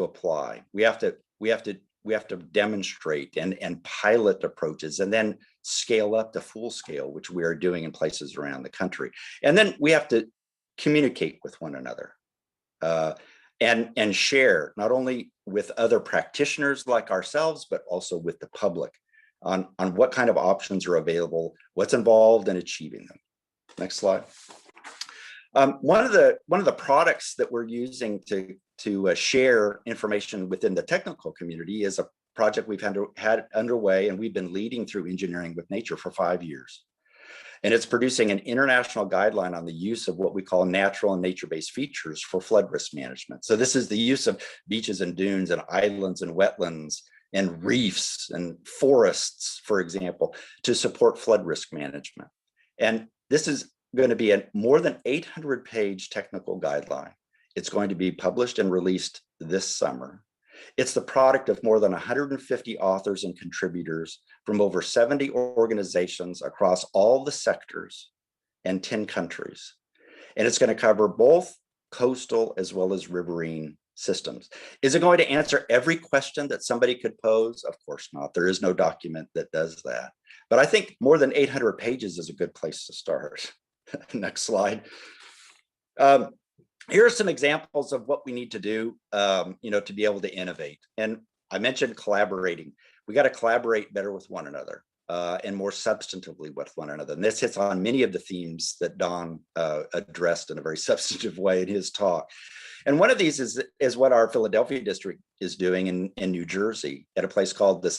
apply. We have to demonstrate and pilot approaches and then scale up to full scale, which we are doing in places around the country. And then we have to communicate with one another and share, not only with other practitioners like ourselves, but also with the public on what kind of options are available, what's involved in achieving them. Next slide. One of the products that we're using to share information within the technical community is a project we've had underway, and we've been leading through engineering with nature for 5 years. And it's producing an international guideline on the use of what we call natural and nature-based features for flood risk management. So this is the use of beaches and dunes and islands and wetlands and reefs and forests, for example, to support flood risk management. And this is going to be a more than 800-page technical guideline. It's going to be published and released this summer. It's the product of more than 150 authors and contributors from over 70 organizations across all the sectors and 10 countries. And it's going to cover both coastal as well as riverine systems. Is it going to answer every question that somebody could pose? Of course not. There is no document that does that. But I think more than 800 pages is a good place to start. Next slide. Here are some examples of what we need to do, to be able to innovate. And I mentioned collaborating. We got to collaborate better with one another and more substantively with one another. And this hits on many of the themes that Don addressed in a very substantive way in his talk. And one of these is what our Philadelphia district is doing in New Jersey at a place called the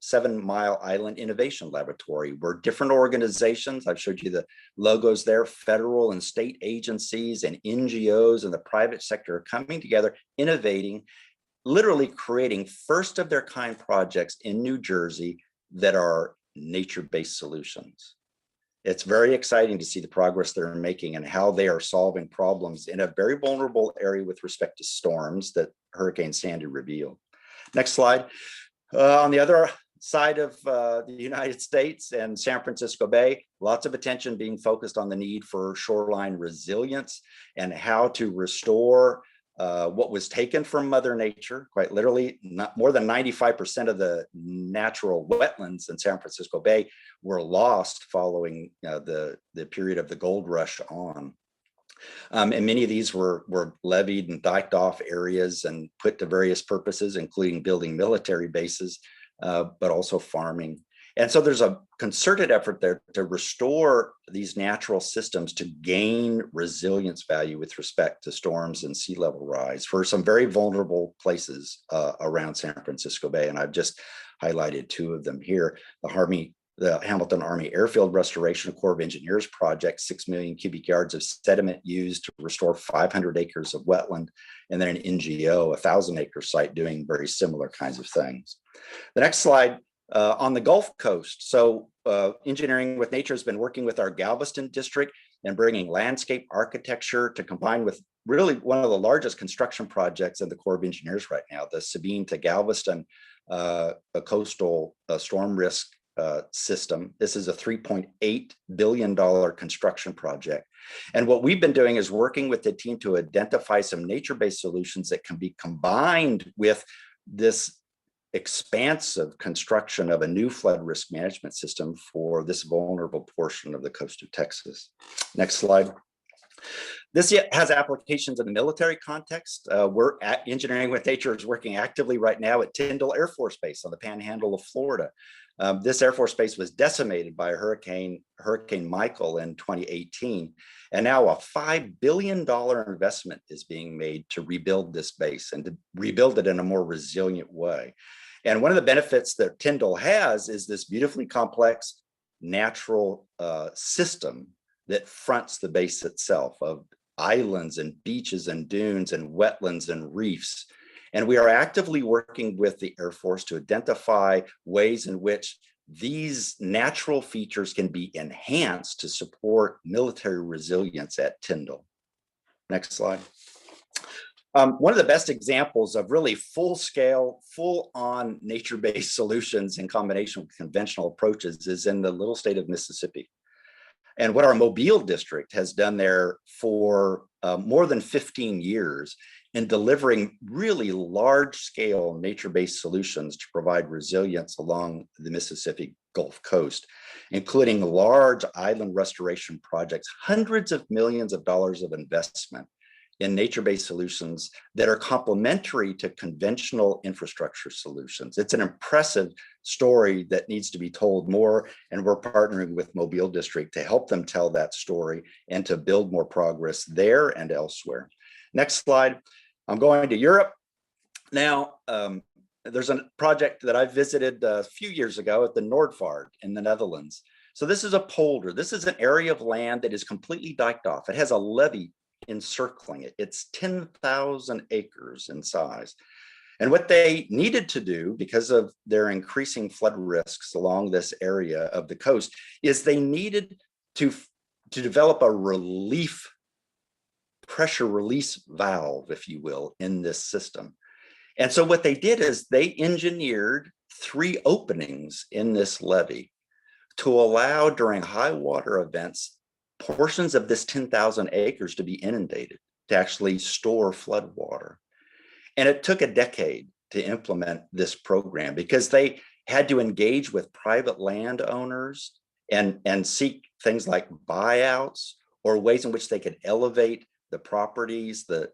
7 Mile Island Innovation Laboratory, where different organizations, I've showed you the logos there, federal and state agencies and NGOs and the private sector are coming together, innovating, literally creating first of their kind projects in New Jersey that are nature-based solutions. It's very exciting to see the progress they're making and how they are solving problems in a very vulnerable area with respect to storms that Hurricane Sandy revealed. Next slide. On the other side of the United States and San Francisco Bay, lots of attention being focused on the need for shoreline resilience and how to restore what was taken from Mother Nature. Quite literally, more than 95% of the natural wetlands in San Francisco Bay were lost following the period of the gold rush on. And many of these were levied and diked off areas and put to various purposes, including building military bases, but also farming. And so there's a concerted effort there to restore these natural systems to gain resilience value with respect to storms and sea level rise for some very vulnerable places around San Francisco Bay. And I've just highlighted two of them here. The Hamilton Army Airfield Restoration Corps of Engineers project, 6 million cubic yards of sediment used to restore 500 acres of wetland, and then an NGO, 1,000-acre site doing very similar kinds of things. The next slide. On the Gulf Coast, so Engineering with Nature has been working with our Galveston district and bringing landscape architecture to combine with really one of the largest construction projects in the Corps of Engineers right now, the Sabine to Galveston a coastal storm risk system. This is a $3.8 billion construction project. And what we've been doing is working with the team to identify some nature-based solutions that can be combined with this expansive construction of a new flood risk management system for this vulnerable portion of the coast of Texas. Next slide. This has applications in the military context. We're at Engineering with Nature is working actively right now at Tyndall Air Force Base on the panhandle of Florida. This Air Force Base was decimated by Hurricane Michael in 2018. And now a $5 billion investment is being made to rebuild this base and to rebuild it in a more resilient way. And one of the benefits that Tyndall has is this beautifully complex natural system that fronts the base itself of islands and beaches and dunes and wetlands and reefs. And we are actively working with the Air Force to identify ways in which these natural features can be enhanced to support military resilience at Tyndall. Next slide. One of the best examples of really full-scale, full-on nature-based solutions in combination with conventional approaches is in the little state of Mississippi. And what our Mobile district has done there for more than 15 years in delivering really large-scale nature-based solutions to provide resilience along the Mississippi Gulf Coast, including large island restoration projects, hundreds of millions of dollars of investment in nature-based solutions that are complementary to conventional infrastructure solutions. It's an impressive story that needs to be told more, and we're partnering with Mobile District to help them tell that story and to build more progress there and elsewhere. Next slide. I'm going to Europe. Now, there's a project that I visited a few years ago at the Noordvaart in the Netherlands. So this is a polder. This is an area of land that is completely diked off. It has a levee encircling it. It's 10,000 acres in size. And what they needed to do, because of their increasing flood risks along this area of the coast, is they needed to develop a pressure release valve, if you will, in this system. And so what they did is they engineered 3 openings in this levee to allow during high water events portions of this 10,000 acres to be inundated, to actually store flood water. And it took a decade to implement this program because they had to engage with private landowners and seek things like buyouts or ways in which they could elevate the properties, the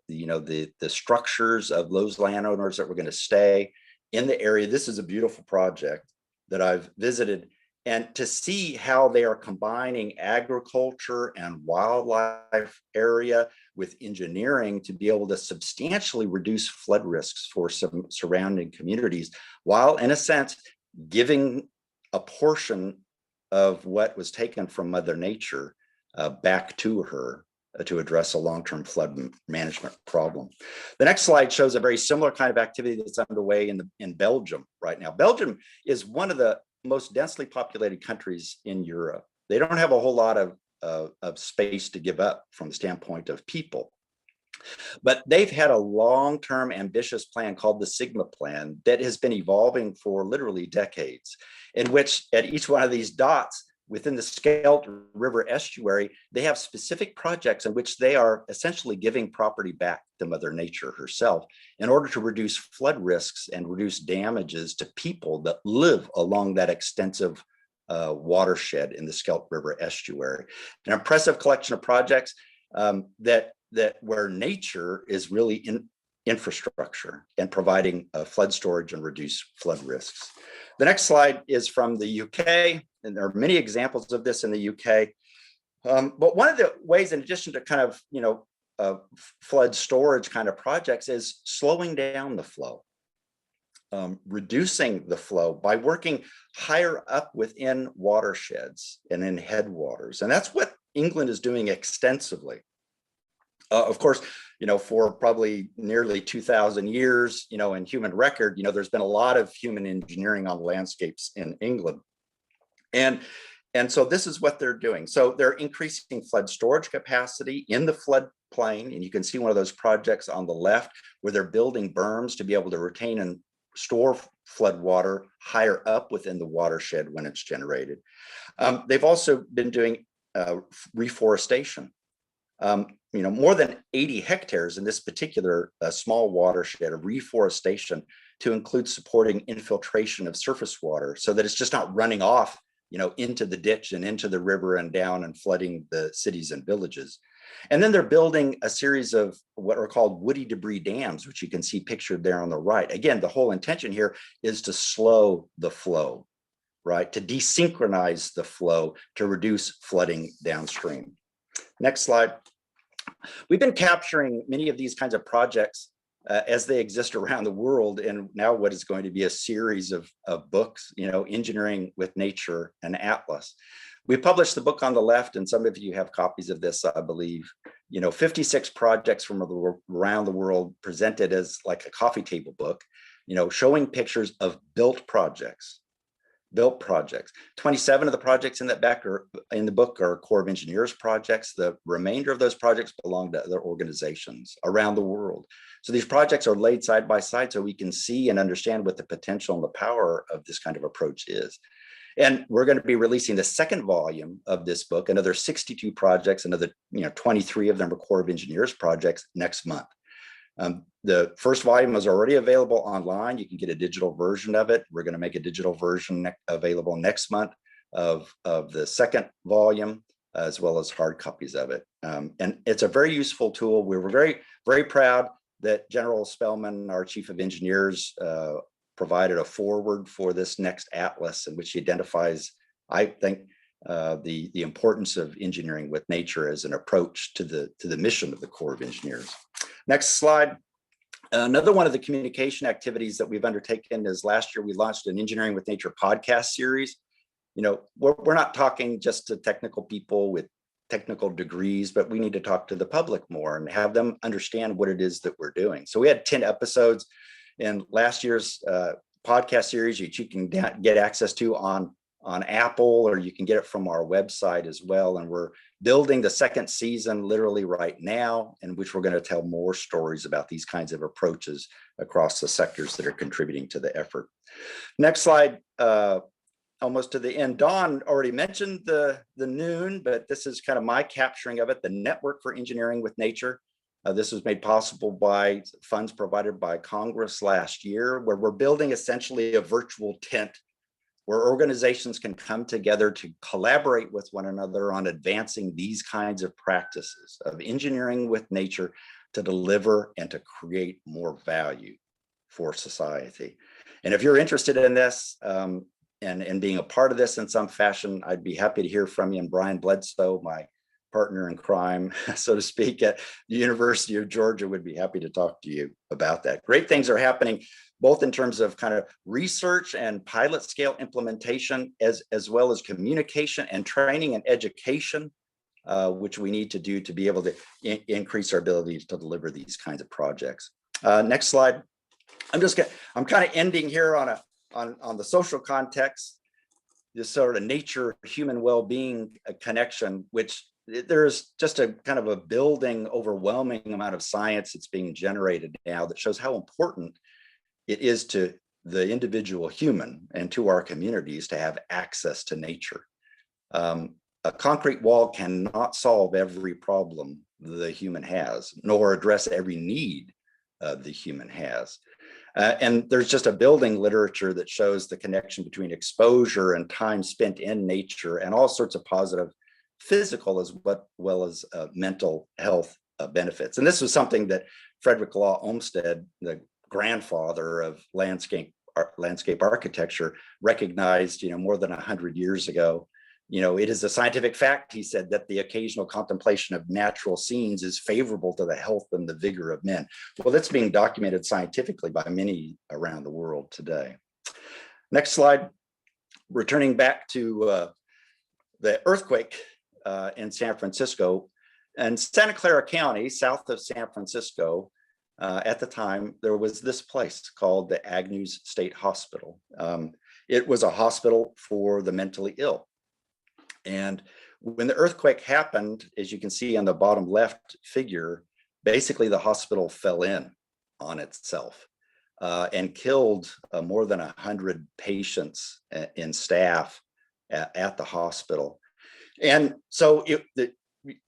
structures of those landowners that were going to stay in the area. This is a beautiful project that I've visited, and to see how they are combining agriculture and wildlife area with engineering to be able to substantially reduce flood risks for some surrounding communities, while in a sense giving a portion of what was taken from Mother Nature back to her to address a long-term flood management problem. The next slide shows a very similar kind of activity that's underway in Belgium right now. Belgium is one of the most densely populated countries in Europe. They don't have a whole lot of space to give up from the standpoint of people. But they've had a long-term ambitious plan called the Sigma Plan that has been evolving for literally decades, in which at each one of these dots within the Scheldt River estuary, they have specific projects in which they are essentially giving property back to Mother Nature herself in order to reduce flood risks and reduce damages to people that live along that extensive watershed in the Scheldt River estuary. An impressive collection of projects that where nature is really infrastructure and providing flood storage and reduce flood risks. The next slide is from the UK, and there are many examples of this in the UK. But one of the ways, in addition to kind of, flood storage kind of projects, is slowing down the flow, reducing the flow by working higher up within watersheds and in headwaters. And that's what England is doing extensively. Of course, for probably nearly 2,000 years, in human record, there's been a lot of human engineering on landscapes in England. And so this is what they're doing. So they're increasing flood storage capacity in the floodplain. And you can see one of those projects on the left where they're building berms to be able to retain and store flood water higher up within the watershed when it's generated. They've also been doing reforestation. More than 80 hectares in this particular small watershed of reforestation to include supporting infiltration of surface water so that it's just not running off into the ditch and into the river and down and flooding the cities and villages. And then they're building a series of what are called woody debris dams, which you can see pictured there on the right. Again, the whole intention here is to slow the flow, right? To desynchronize the flow, to reduce flooding downstream. Next slide. We've been capturing many of these kinds of projects as they exist around the world, and now what is going to be a series of books, Engineering with Nature, and Atlas. We published the book on the left, and some of you have copies of this, I believe. 56 projects from around the world presented as like a coffee table book, showing pictures of built projects. 27 of the projects in the book are Corps of Engineers projects. The remainder of those projects belong to other organizations around the world. So these projects are laid side by side so we can see and understand what the potential and the power of this kind of approach is. And we're going to be releasing the second volume of this book, another 62 projects, another 23 of them are Corps of Engineers projects next month. The first volume is already available online. You can get a digital version of it. We're going to make a digital version available next month of the second volume, as well as hard copies of it. And it's a very useful tool. We were very, very proud that General Spellman, our Chief of Engineers, provided a foreword for this next atlas in which he identifies, I think, the importance of engineering with nature as an approach to the mission of the Corps of Engineers. Next slide. Another one of the communication activities that we've undertaken is last year we launched an Engineering with Nature podcast series. We're not talking just to technical people with technical degrees, but we need to talk to the public more and have them understand what it is that we're doing. So we had 10 episodes in last year's podcast series, which you can get access to on Apple, or you can get it from our website as well. And we're building the second season literally right now, in which we're going to tell more stories about these kinds of approaches across the sectors that are contributing to the effort. Next slide, almost to the end. Dawn already mentioned the noon, but this is kind of my capturing of it, the Network for Engineering with Nature. This was made possible by funds provided by Congress last year, where we're building essentially a virtual tent where organizations can come together to collaborate with one another on advancing these kinds of practices of engineering with nature to deliver and to create more value for society. And if you're interested in this and being a part of this in some fashion, I'd be happy to hear from you. And Brian Bledsoe, my partner in crime, so to speak, at the University of Georgia, would be happy to talk to you about that. Great things are happening, both in terms of kind of research and pilot scale implementation, as well as communication and training and education, which we need to do to be able to increase our ability to deliver these kinds of projects. Next slide. I'm kind of ending here on the social context, this sort of nature human well-being connection, which there's just a kind of a building overwhelming amount of science that's being generated now that shows how important it is to the individual human and to our communities to have access to nature. A concrete wall cannot solve every problem the human has, nor address every need the human has. And there's just a building literature that shows the connection between exposure and time spent in nature and all sorts of positive physical as well as mental health benefits. And this was something that Frederick Law Olmsted, the grandfather of landscape architecture, recognized, more than 100 years ago. It is a scientific fact, he said, that the occasional contemplation of natural scenes is favorable to the health and the vigor of men. Well, that's being documented scientifically by many around the world today. Next slide. Returning back to the earthquake in San Francisco. And Santa Clara County, south of San Francisco, at the time, there was this place called the Agnews State Hospital. It was a hospital for the mentally ill. And when the earthquake happened, as you can see on the bottom left figure, basically the hospital fell in on itself and killed more than 100 patients and staff at the hospital. And so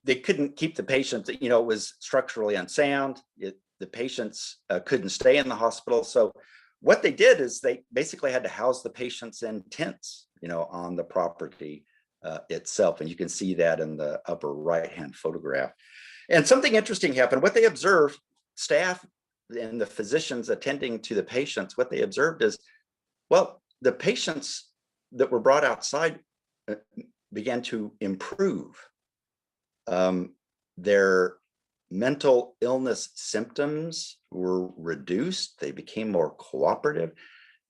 they couldn't keep the patients, it was structurally unsound. The patients couldn't stay in the hospital. So what they did is they basically had to house the patients in tents, on the property itself. And you can see that in the upper right-hand photograph. And something interesting happened. What they observed, staff and the physicians attending to the patients, what they observed is, well, the patients that were brought outside began to improve. Their mental illness symptoms were reduced. They became more cooperative,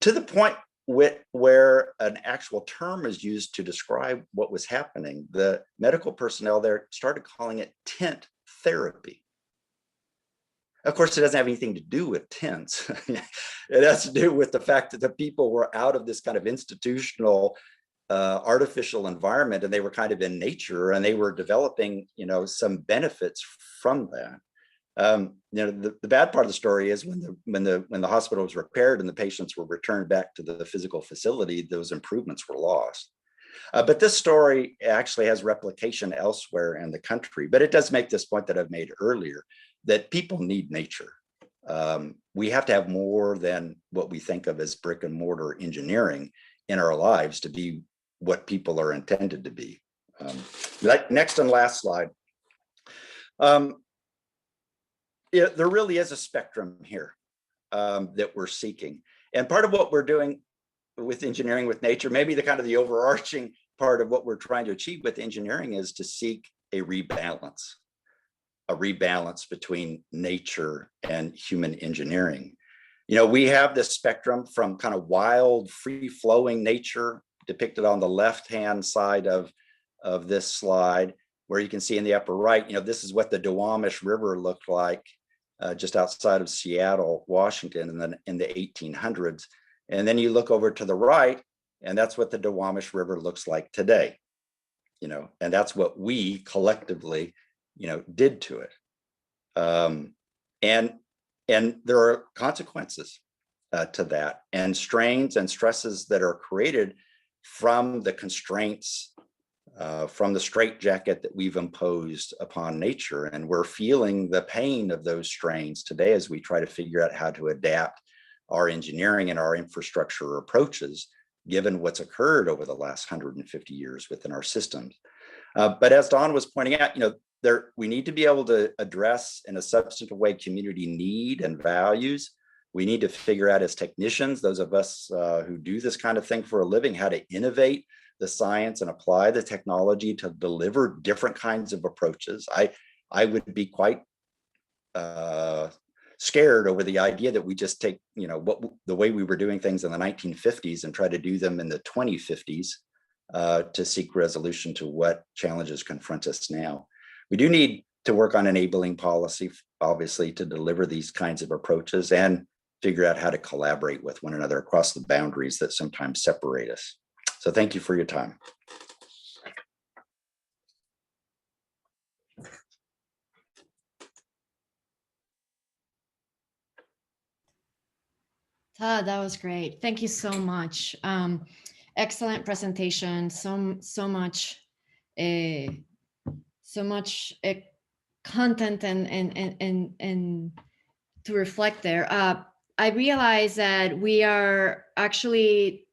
to the point where an actual term is used to describe what was happening. The medical personnel there started calling it tent therapy. Of course, it doesn't have anything to do with tents. It has to do with the fact that the people were out of this kind of institutional artificial environment, and they were kind of in nature, and they were developing, some benefits from that. The bad part of the story is when the hospital was repaired and the patients were returned back to the physical facility, those improvements were lost. But this story actually has replication elsewhere in the country. But it does make this point that I've made earlier, that people need nature. We have to have more than what we think of as brick and mortar engineering in our lives to be what people are intended to be. Next and last slide. There really is a spectrum here that we're seeking. And part of what we're doing with engineering with nature, maybe the overarching part of what we're trying to achieve with engineering, is to seek a rebalance between nature and human engineering. We have this spectrum from kind of wild, free-flowing nature depicted on the left-hand side of this slide, where you can see in the upper right, this is what the Duwamish River looked like just outside of Seattle, Washington, in the 1800s. And then you look over to the right, and that's what the Duwamish River looks like today. And that's what we collectively, did to it. And there are consequences to that, and strains and stresses that are created from the constraints, from the straitjacket that we've imposed upon nature. And we're feeling the pain of those strains today as we try to figure out how to adapt our engineering and our infrastructure approaches, given what's occurred over the last 150 years within our systems. But as Don was pointing out, we need to be able to address in a substantive way community need and values. We need to figure out as technicians, those of us who do this kind of thing for a living, how to innovate the science and apply the technology to deliver different kinds of approaches. I would be quite scared over the idea that we just take, the way we were doing things in the 1950s and try to do them in the 2050s to seek resolution to what challenges confront us now. We do need to work on enabling policy, obviously, to deliver these kinds of approaches and figure out how to collaborate with one another across the boundaries that sometimes separate us. So thank you for your time. Todd, that was great. Thank you so much. Excellent presentation. So much content and to reflect there. I realize that we are actually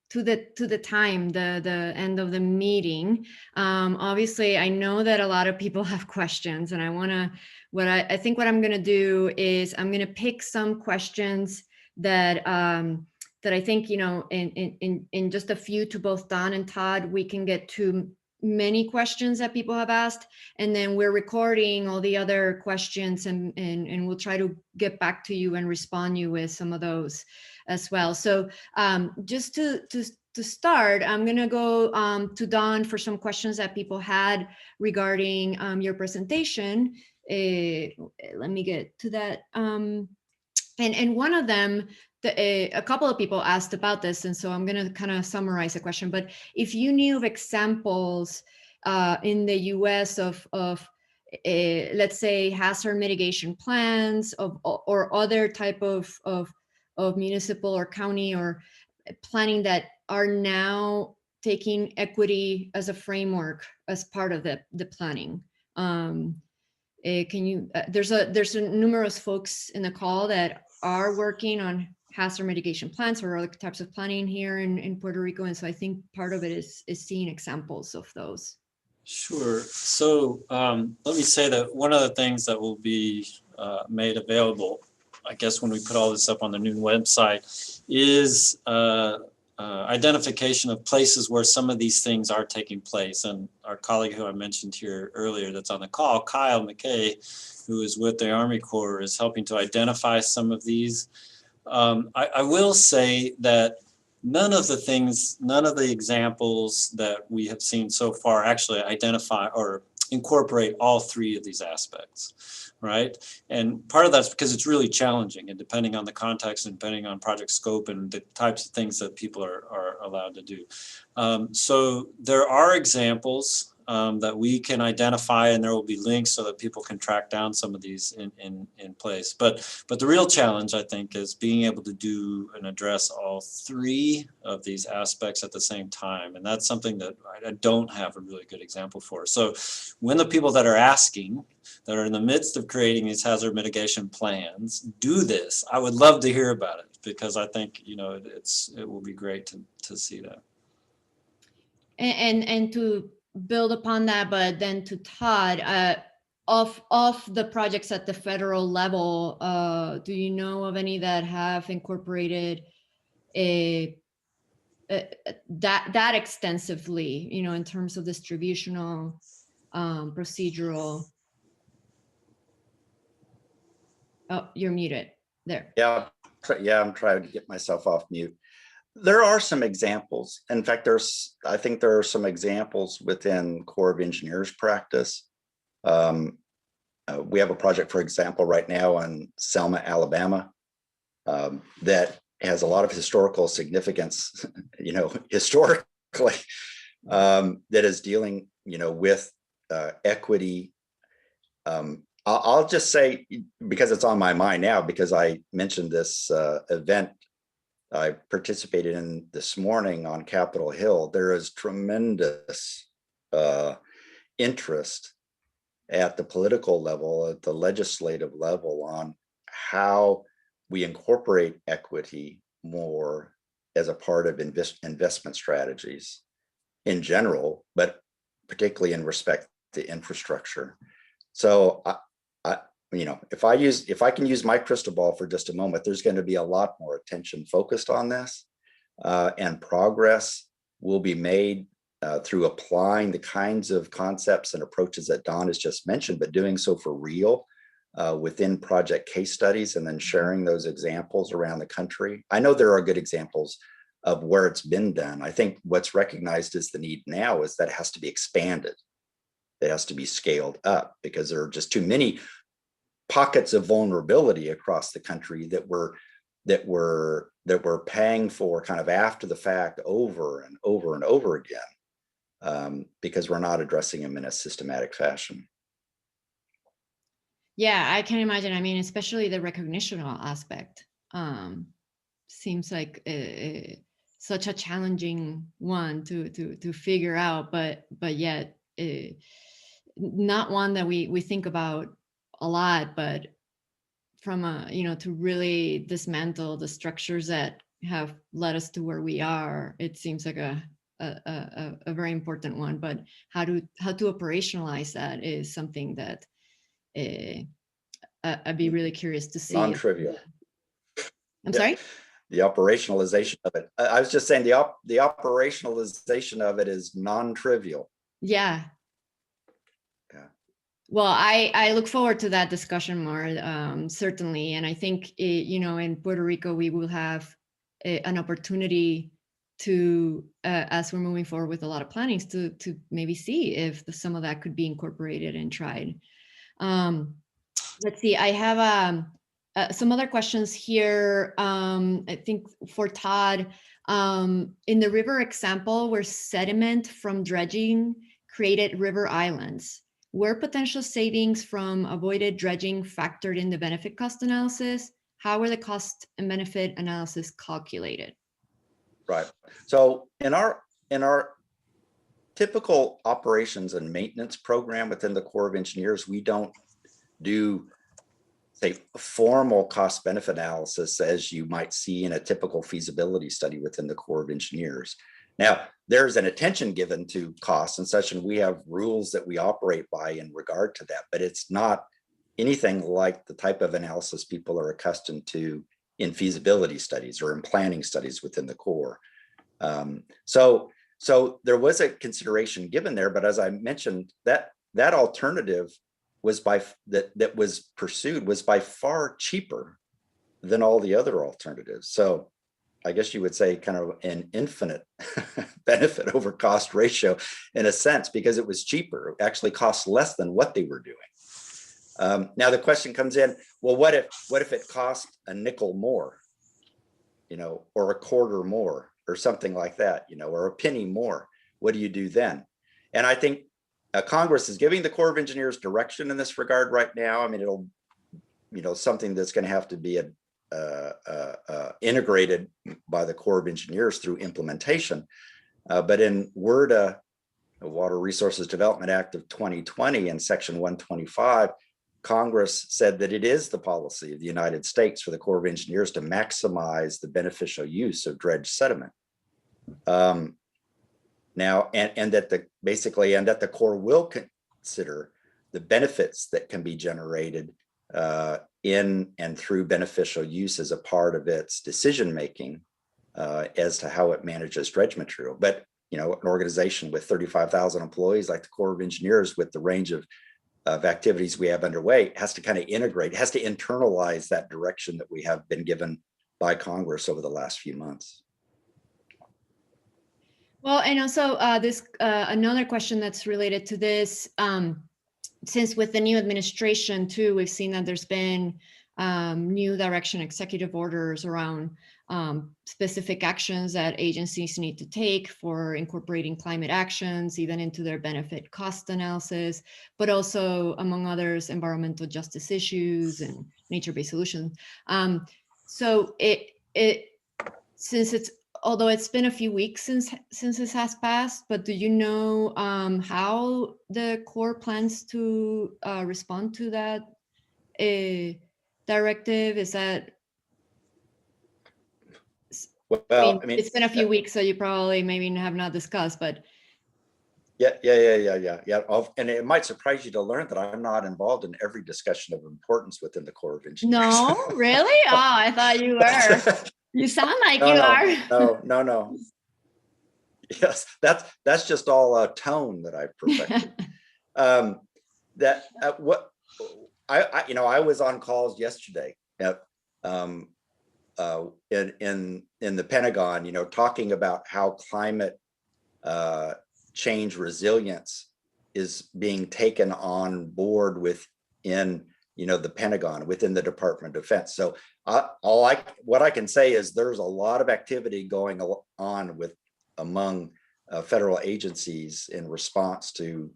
to the time, the end of the meeting. Obviously, I know that a lot of people have questions, and I think what I'm gonna do is I'm gonna pick some questions that that I think, you know, in just a few to both Don and Todd, we can get to many questions that people have asked, and then we're recording all the other questions, and we'll try to get back to you and respond you with some of those as well. So just to start, I'm gonna go to Don for some questions that people had regarding your presentation. Let me get to that. And one of them, a couple of people asked about this, and so I'm going to kind of summarize the question. But if you knew of examples in the U.S. of let's say hazard mitigation plans or other type of municipal or county or planning that are now taking equity as a framework as part of the planning. Can you? There's numerous folks in the call that are working on hazard mitigation plans or other types of planning here in Puerto Rico, and so I think part of it is seeing examples of those. Sure. So let me say that one of the things that will be made available, I guess, when we put all this up on the new website, is identification of places where some of these things are taking place. And our colleague who I mentioned here earlier that's on the call, Kyle McKay, who is with the Army Corps, is helping to identify some of these. I will say that none of the examples that we have seen so far actually identify or incorporate all three of these aspects, right? And part of that's because it's really challenging, and depending on the context and depending on project scope and the types of things that people are allowed to do. So there are examples that we can identify, and there will be links so that people can track down some of these in place. But the real challenge, I think, is being able to do and address all three of these aspects at the same time. And that's something that I don't have a really good example for. So when the people that are asking, that are in the midst of creating these hazard mitigation plans, do this, I would love to hear about it, because I think, you know, it will be great to see that. And to build upon that, but then to Todd, of the projects at the federal level, do you know of any that have incorporated that extensively, you know, in terms of distributional, procedural? Oh, you're muted there. Yeah, I'm trying to get myself off mute. There are some examples. In fact, I think there are some examples within Corps of Engineers practice. We have a project, for example, right now in Selma, Alabama, that has a lot of historical significance, you know, historically, that is dealing, you know, with equity. I'll just say, because it's on my mind now, because I mentioned this event I participated in this morning on Capitol Hill, there is tremendous interest at the political level, at the legislative level, on how we incorporate equity more as a part of investment strategies in general, but particularly in respect to infrastructure. So you know, if I can use my crystal ball for just a moment, there's going to be a lot more attention focused on this, and progress will be made through applying the kinds of concepts and approaches that Don has just mentioned, but doing so for real within project case studies, and then sharing those examples around the country. I know there are good examples of where it's been done. I think what's recognized as the need now is that it has to be expanded. It has to be scaled up, because there are just too many pockets of vulnerability across the country that we're paying for kind of after the fact, over and over and over again, because we're not addressing them in a systematic fashion. Yeah, I can imagine. I mean, especially the recognitional aspect seems like such a challenging one to figure out, but yet not one that we think about a lot, but from a, you know, to really dismantle the structures that have led us to where we are, it seems like a very important one. But how to operationalize that is something that I'd be really curious to see. Non-trivial. I'm sorry? The operationalization of it. I was just saying the operationalization of it is non-trivial. Yeah. Yeah. Well, I look forward to that discussion more, certainly. And I think, in Puerto Rico, we will have an opportunity to, as we're moving forward with a lot of plannings, to maybe see if some of that could be incorporated and tried. Let's see, I have some other questions here. I think for Todd, in the river example where sediment from dredging created river islands, were potential savings from avoided dredging factored in the benefit cost analysis? How were the cost and benefit analysis calculated? Right. So in our typical operations and maintenance program within the Corps of Engineers, we don't do, say, a formal cost benefit analysis as you might see in a typical feasibility study within the Corps of Engineers. Now, there's an attention given to costs and such, and we have rules that we operate by in regard to that, but it's not anything like the type of analysis people are accustomed to in feasibility studies or in planning studies within the Corps. So there was a consideration given there, but as I mentioned, that alternative was that was pursued was by far cheaper than all the other alternatives. So I guess you would say kind of an infinite benefit over cost ratio in a sense, because it was cheaper. It actually cost less than what they were doing. Now the question comes in, well, what if it cost a nickel more, or a quarter more or something like that, or a penny more? What do you do then? And I think Congress is giving the Corps of Engineers direction in this regard right now. I mean, it'll, something that's going to have to be integrated by the Corps of Engineers through implementation. But in WRDA, the Water Resources Development Act of 2020, in Section 125, Congress said that it is the policy of the United States for the Corps of Engineers to maximize the beneficial use of dredged sediment. Now, and that the Corps will consider the benefits that can be generated in and through beneficial use as a part of its decision making as to how it manages dredge material. But an organization with 35,000 employees like the Corps of Engineers, with the range of activities we have underway, has to kind of integrate, has to internalize that direction that we have been given by Congress over the last few months. Well, and also this another question that's related to this, since with the new administration too, we've seen that there's been new direction executive orders around specific actions that agencies need to take for incorporating climate actions, even into their benefit cost analysis, but also, among others, environmental justice issues and nature-based solutions. So although it's been a few weeks since this has passed, but do you know how the Corps plans to respond to that directive? Is that? Well, I mean, it's been a few weeks, so you probably maybe have not discussed, but. Yeah. And it might surprise you to learn that I'm not involved in every discussion of importance within the Corps of Engineers. No, really? Oh, I thought you were. You sound like you are. No. Yes, that's just all a tone that I've perfected. I was on calls yesterday at in the Pentagon, talking about how climate change resilience is being taken on board within the Pentagon, within the Department of Defense. So what I can say is there's a lot of activity going on among federal agencies in response to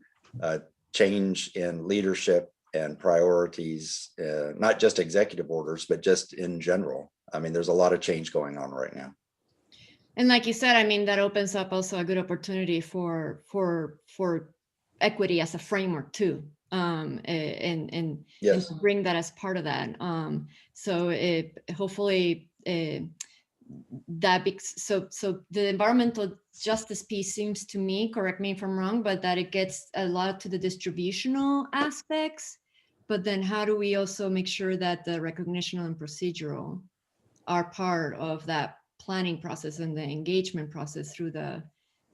change in leadership and priorities, not just executive orders, but just in general. I mean, there's a lot of change going on right now. And like you said, I mean, that opens up also a good opportunity for equity as a framework too. And bring that as part of that. So hopefully so the environmental justice piece seems to me, correct me if I'm wrong, but that it gets a lot to the distributional aspects. But then how do we also make sure that the recognitional and procedural are part of that planning process and the engagement process through the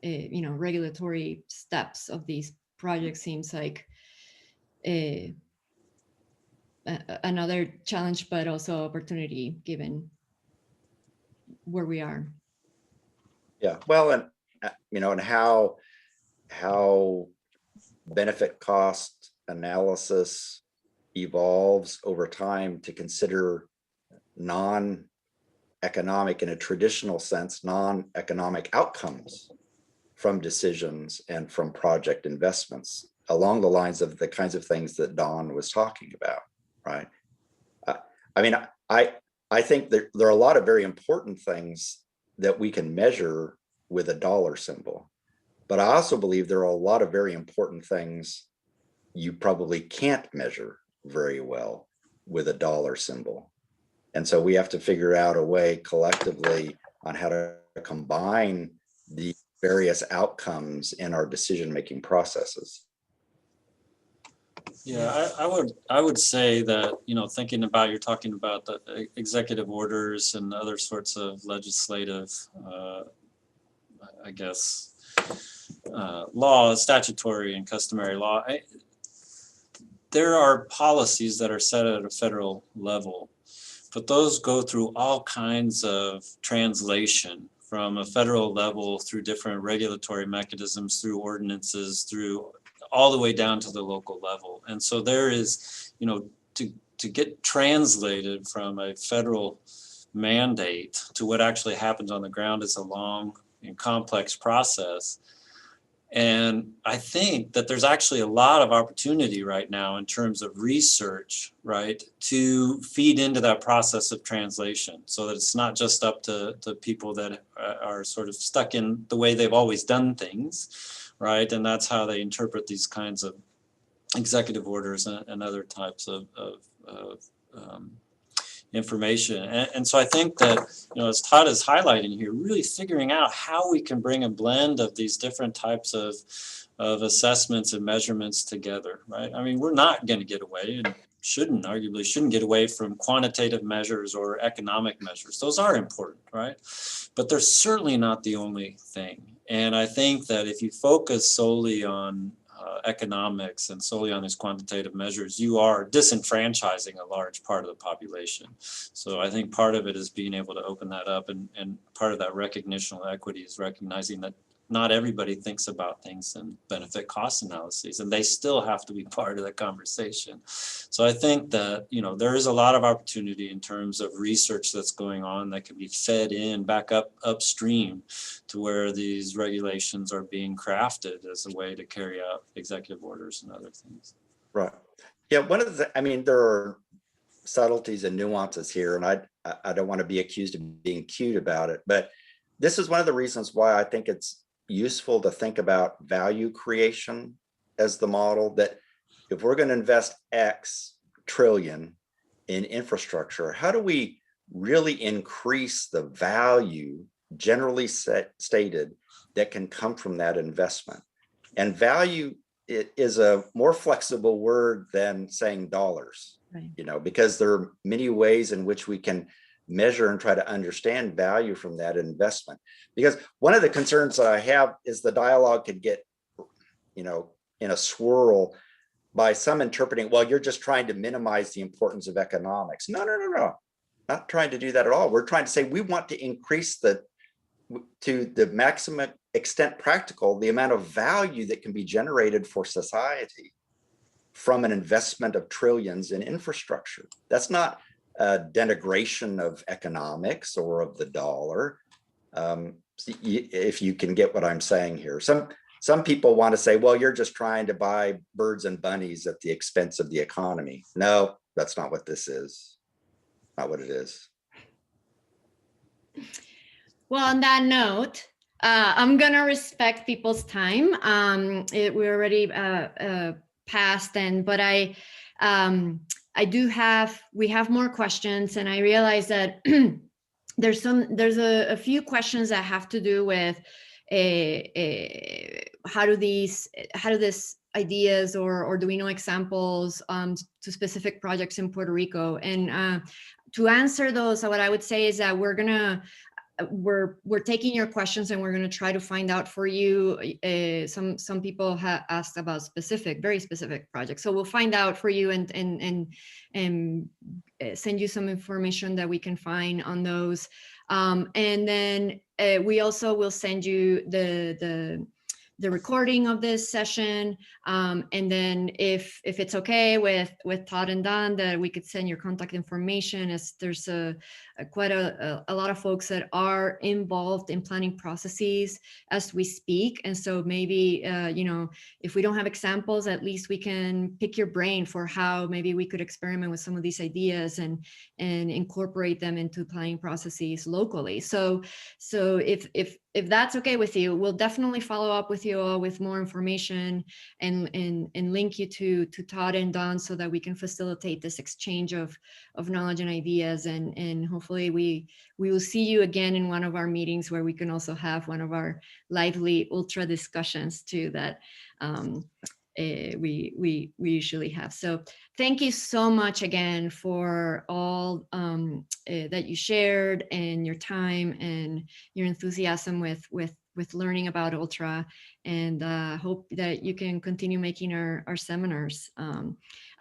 regulatory steps of these projects? Seems like another challenge, but also opportunity given where we are. Yeah, well, and and how benefit cost analysis evolves over time to consider non-economic, in a traditional sense, non-economic outcomes from decisions and from project investments along the lines of the kinds of things that Dawn was talking about, right? I mean, I think there are a lot of very important things that we can measure with a dollar symbol, but I also believe there are a lot of very important things you probably can't measure very well with a dollar symbol. And so we have to figure out a way collectively on how to combine the various outcomes in our decision-making processes. Yeah, I would say that, thinking about, you're talking about the executive orders and other sorts of legislative, I guess, law, statutory and customary law. There are policies that are set at a federal level, but those go through all kinds of translation from a federal level through different regulatory mechanisms, through ordinances, through all the way down to the local level. And so there is, to get translated from a federal mandate to what actually happens on the ground is a long and complex process. And I think that there's actually a lot of opportunity right now in terms of research, right, to feed into that process of translation so that it's not just up to people that are sort of stuck in the way they've always done things, right? And that's how they interpret these kinds of executive orders and other types of information. And so I think that, as Todd is highlighting here, really figuring out how we can bring a blend of these different types of assessments and measurements together, right? I mean, we're not going to get away, and arguably shouldn't get away from quantitative measures or economic measures. Those are important, right? But they're certainly not the only thing. And I think that if you focus solely on economics and solely on these quantitative measures, you are disenfranchising a large part of the population. So I think part of it is being able to open that up, and part of that recognitional equity is recognizing that not everybody thinks about things in benefit cost analyses, and they still have to be part of the conversation. So I think that, there is a lot of opportunity in terms of research that's going on that can be fed in back upstream to where these regulations are being crafted as a way to carry out executive orders and other things. Right. Yeah, there are subtleties and nuances here, and I don't want to be accused of being cute about it, but this is one of the reasons why I think it's useful to think about value creation as the model, that if we're going to invest X trillion in infrastructure, how do we really increase the value generally stated that can come from that investment? And value, it is a more flexible word than saying dollars, right? Because there are many ways in which we can measure and try to understand value from that investment. Because one of the concerns that I have is the dialogue could get, in a swirl by some interpreting, well, you're just trying to minimize the importance of economics. No, not trying to do that at all. We're trying to say we want to increase to the maximum extent practical, the amount of value that can be generated for society from an investment of trillions in infrastructure. That's not a denigration of economics or of the dollar. If you can get what I'm saying here. Some people want to say, well, you're just trying to buy birds and bunnies at the expense of the economy. No, that's not what this is. Not what it is. Well, on that note, I'm gonna respect people's time. We're already past, but we have more questions, and I realize that there's a few questions that have to do with how do these ideas or do we know examples to specific projects in Puerto Rico? And to answer those, what I would say is that we're taking your questions and we're going to try to find out for you. Some people have asked about very specific projects, so we'll find out for you and send you some information that we can find on those. And then we also will send you the recording of this session. And then if it's okay with Todd and Don, that we could send your contact information, as there's quite a lot of folks that are involved in planning processes as we speak. And so maybe, if we don't have examples, at least we can pick your brain for how maybe we could experiment with some of these ideas and incorporate them into planning processes locally. So if that's okay with you, we'll definitely follow up with you all with more information and link you to Todd and Don so that we can facilitate this exchange of knowledge and ideas. And hopefully we will see you again in one of our meetings where we can also have one of our lively ultra discussions too that we usually have. So thank you so much again for all that you shared and your time and your enthusiasm with learning about ultra, and hope that you can continue making our seminars.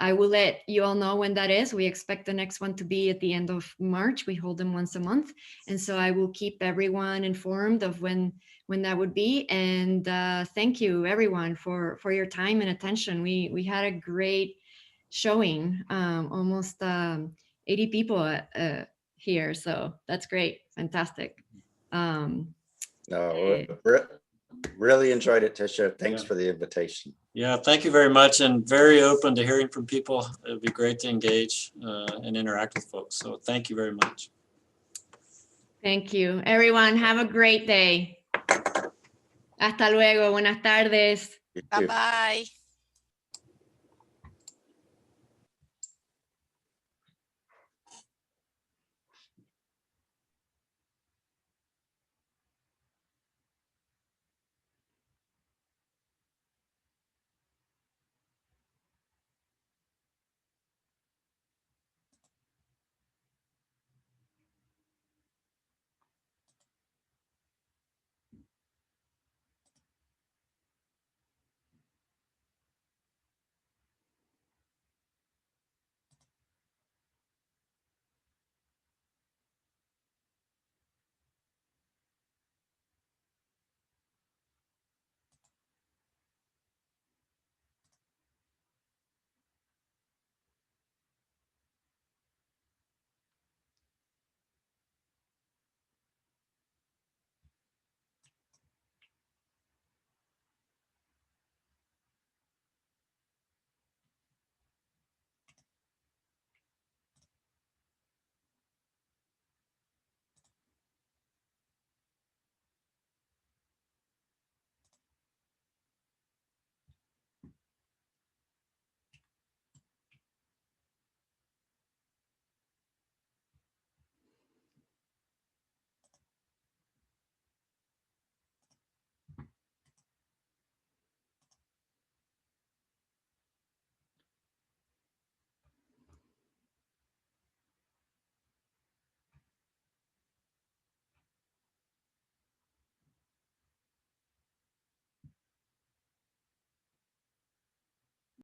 I will let you all know when that is. We expect the next one to be at the end of March. We hold them once a month, and so I will keep everyone informed of when that would be. And thank you everyone for your time and attention. We had a great showing, almost 80 people here, so that's great. Fantastic. Really enjoyed it, Tischa. Thanks for the invitation. Yeah, thank you very much, and very open to hearing from people. It'd be great to engage and interact with folks. So thank you very much. Thank you, everyone. Have a great day. Hasta luego. Buenas tardes. You too. Bye-bye.